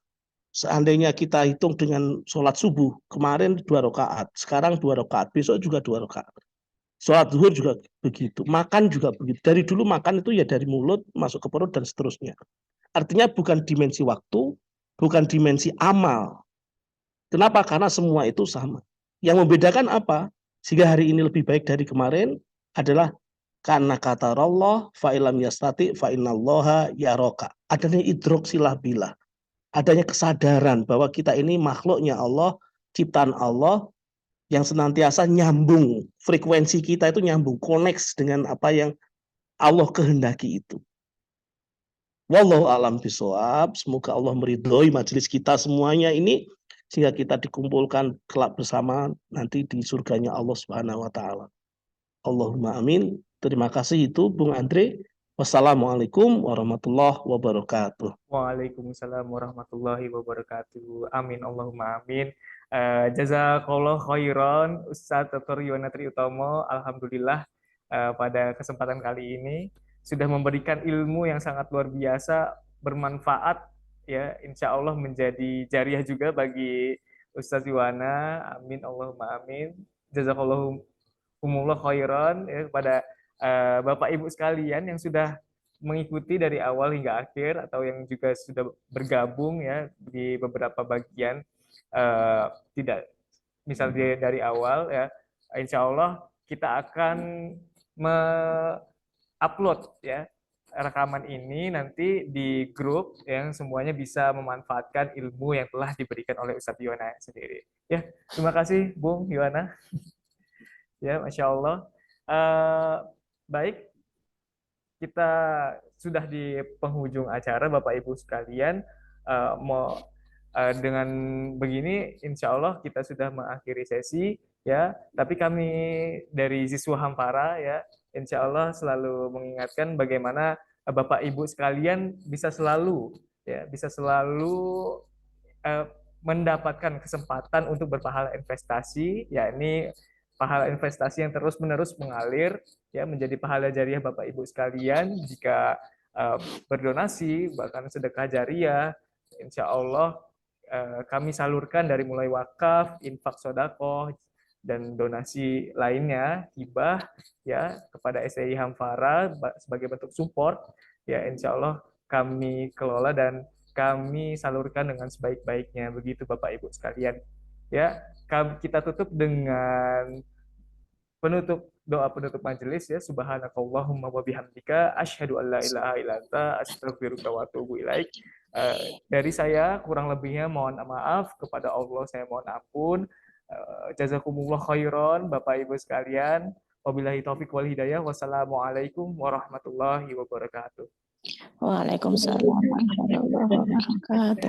Seandainya kita hitung dengan sholat subuh, kemarin 2 rakaat, sekarang 2 rakaat, besok juga 2 rakaat. Sholat zuhur juga begitu, makan juga begitu. Dari dulu makan itu ya dari mulut, masuk ke perut, dan seterusnya. Artinya bukan dimensi waktu, bukan dimensi amal. Kenapa? Karena semua itu sama. Yang membedakan apa? Sehingga hari ini lebih baik dari kemarin adalah karena kata Allah, fa'ilam yastati fa'innallaha yaraka. Adanya idrok silah bilah. Adanya kesadaran bahwa kita ini makhluknya Allah, ciptaan Allah, yang senantiasa nyambung. Frekuensi kita itu nyambung, connect dengan apa yang Allah kehendaki itu. Wallahu a'lam bishawab. Semoga Allah meridhoi majelis kita semuanya ini, sehingga kita dikumpulkan kelak bersama nanti di surganya Allah Subhanahu wa taala. Allahumma amin. Terima kasih itu Bung Andre. Wassalamualaikum warahmatullahi wabarakatuh.
Waalaikumsalam warahmatullahi wabarakatuh. Amin Allahumma amin. Jazakallah khairan Ustadz Dr. Yuwana Triutomo. Alhamdulillah pada kesempatan kali ini sudah memberikan ilmu yang sangat luar biasa, bermanfaat ya, insya Allah menjadi jariah juga bagi Ustadz Yuwana. Amin Allahumma amin. Jazakallahu khairan ya, kepada Bapak Ibu sekalian yang sudah mengikuti dari awal hingga akhir atau yang juga sudah bergabung ya di beberapa bagian, tidak misalnya dari awal ya, insya Allah kita akan upload ya rekaman ini nanti di grup yang semuanya bisa memanfaatkan ilmu yang telah diberikan oleh Ustadz Yuwana sendiri ya. Terima kasih Bung Yuwana ya, Masya Allah. Baik, kita sudah di penghujung acara Bapak Ibu sekalian. Dengan begini insya Allah kita sudah mengakhiri sesi ya, tapi kami dari Siswa Hampara ya insya Allah selalu mengingatkan bagaimana Bapak Ibu sekalian bisa selalu mendapatkan kesempatan untuk berpahala investasi, yakni pahala investasi yang terus-menerus mengalir ya menjadi pahala jariah Bapak Ibu sekalian jika berdonasi bahkan sedekah jariah, insya Allah kami salurkan dari mulai wakaf, infak sedekah dan donasi lainnya, hibah ya kepada STI Hampara sebagai bentuk support ya, insya Allah kami kelola dan kami salurkan dengan sebaik-baiknya, begitu Bapak Ibu sekalian ya. Kita tutup dengan doa penutup majelis ya. Subhanakallahumma wa bihamdika asyhadu an la ilaha illa anta astaghfiruka wa atubu ilaik. Dari saya kurang lebihnya mohon maaf, kepada Allah saya mohon ampun. Jazakumullah khairan Bapak Ibu sekalian. Wabillahi taufik wal hidayah. Wassalamualaikum warahmatullahi wabarakatuh.
Waalaikumsalam warahmatullahi wabarakatuh.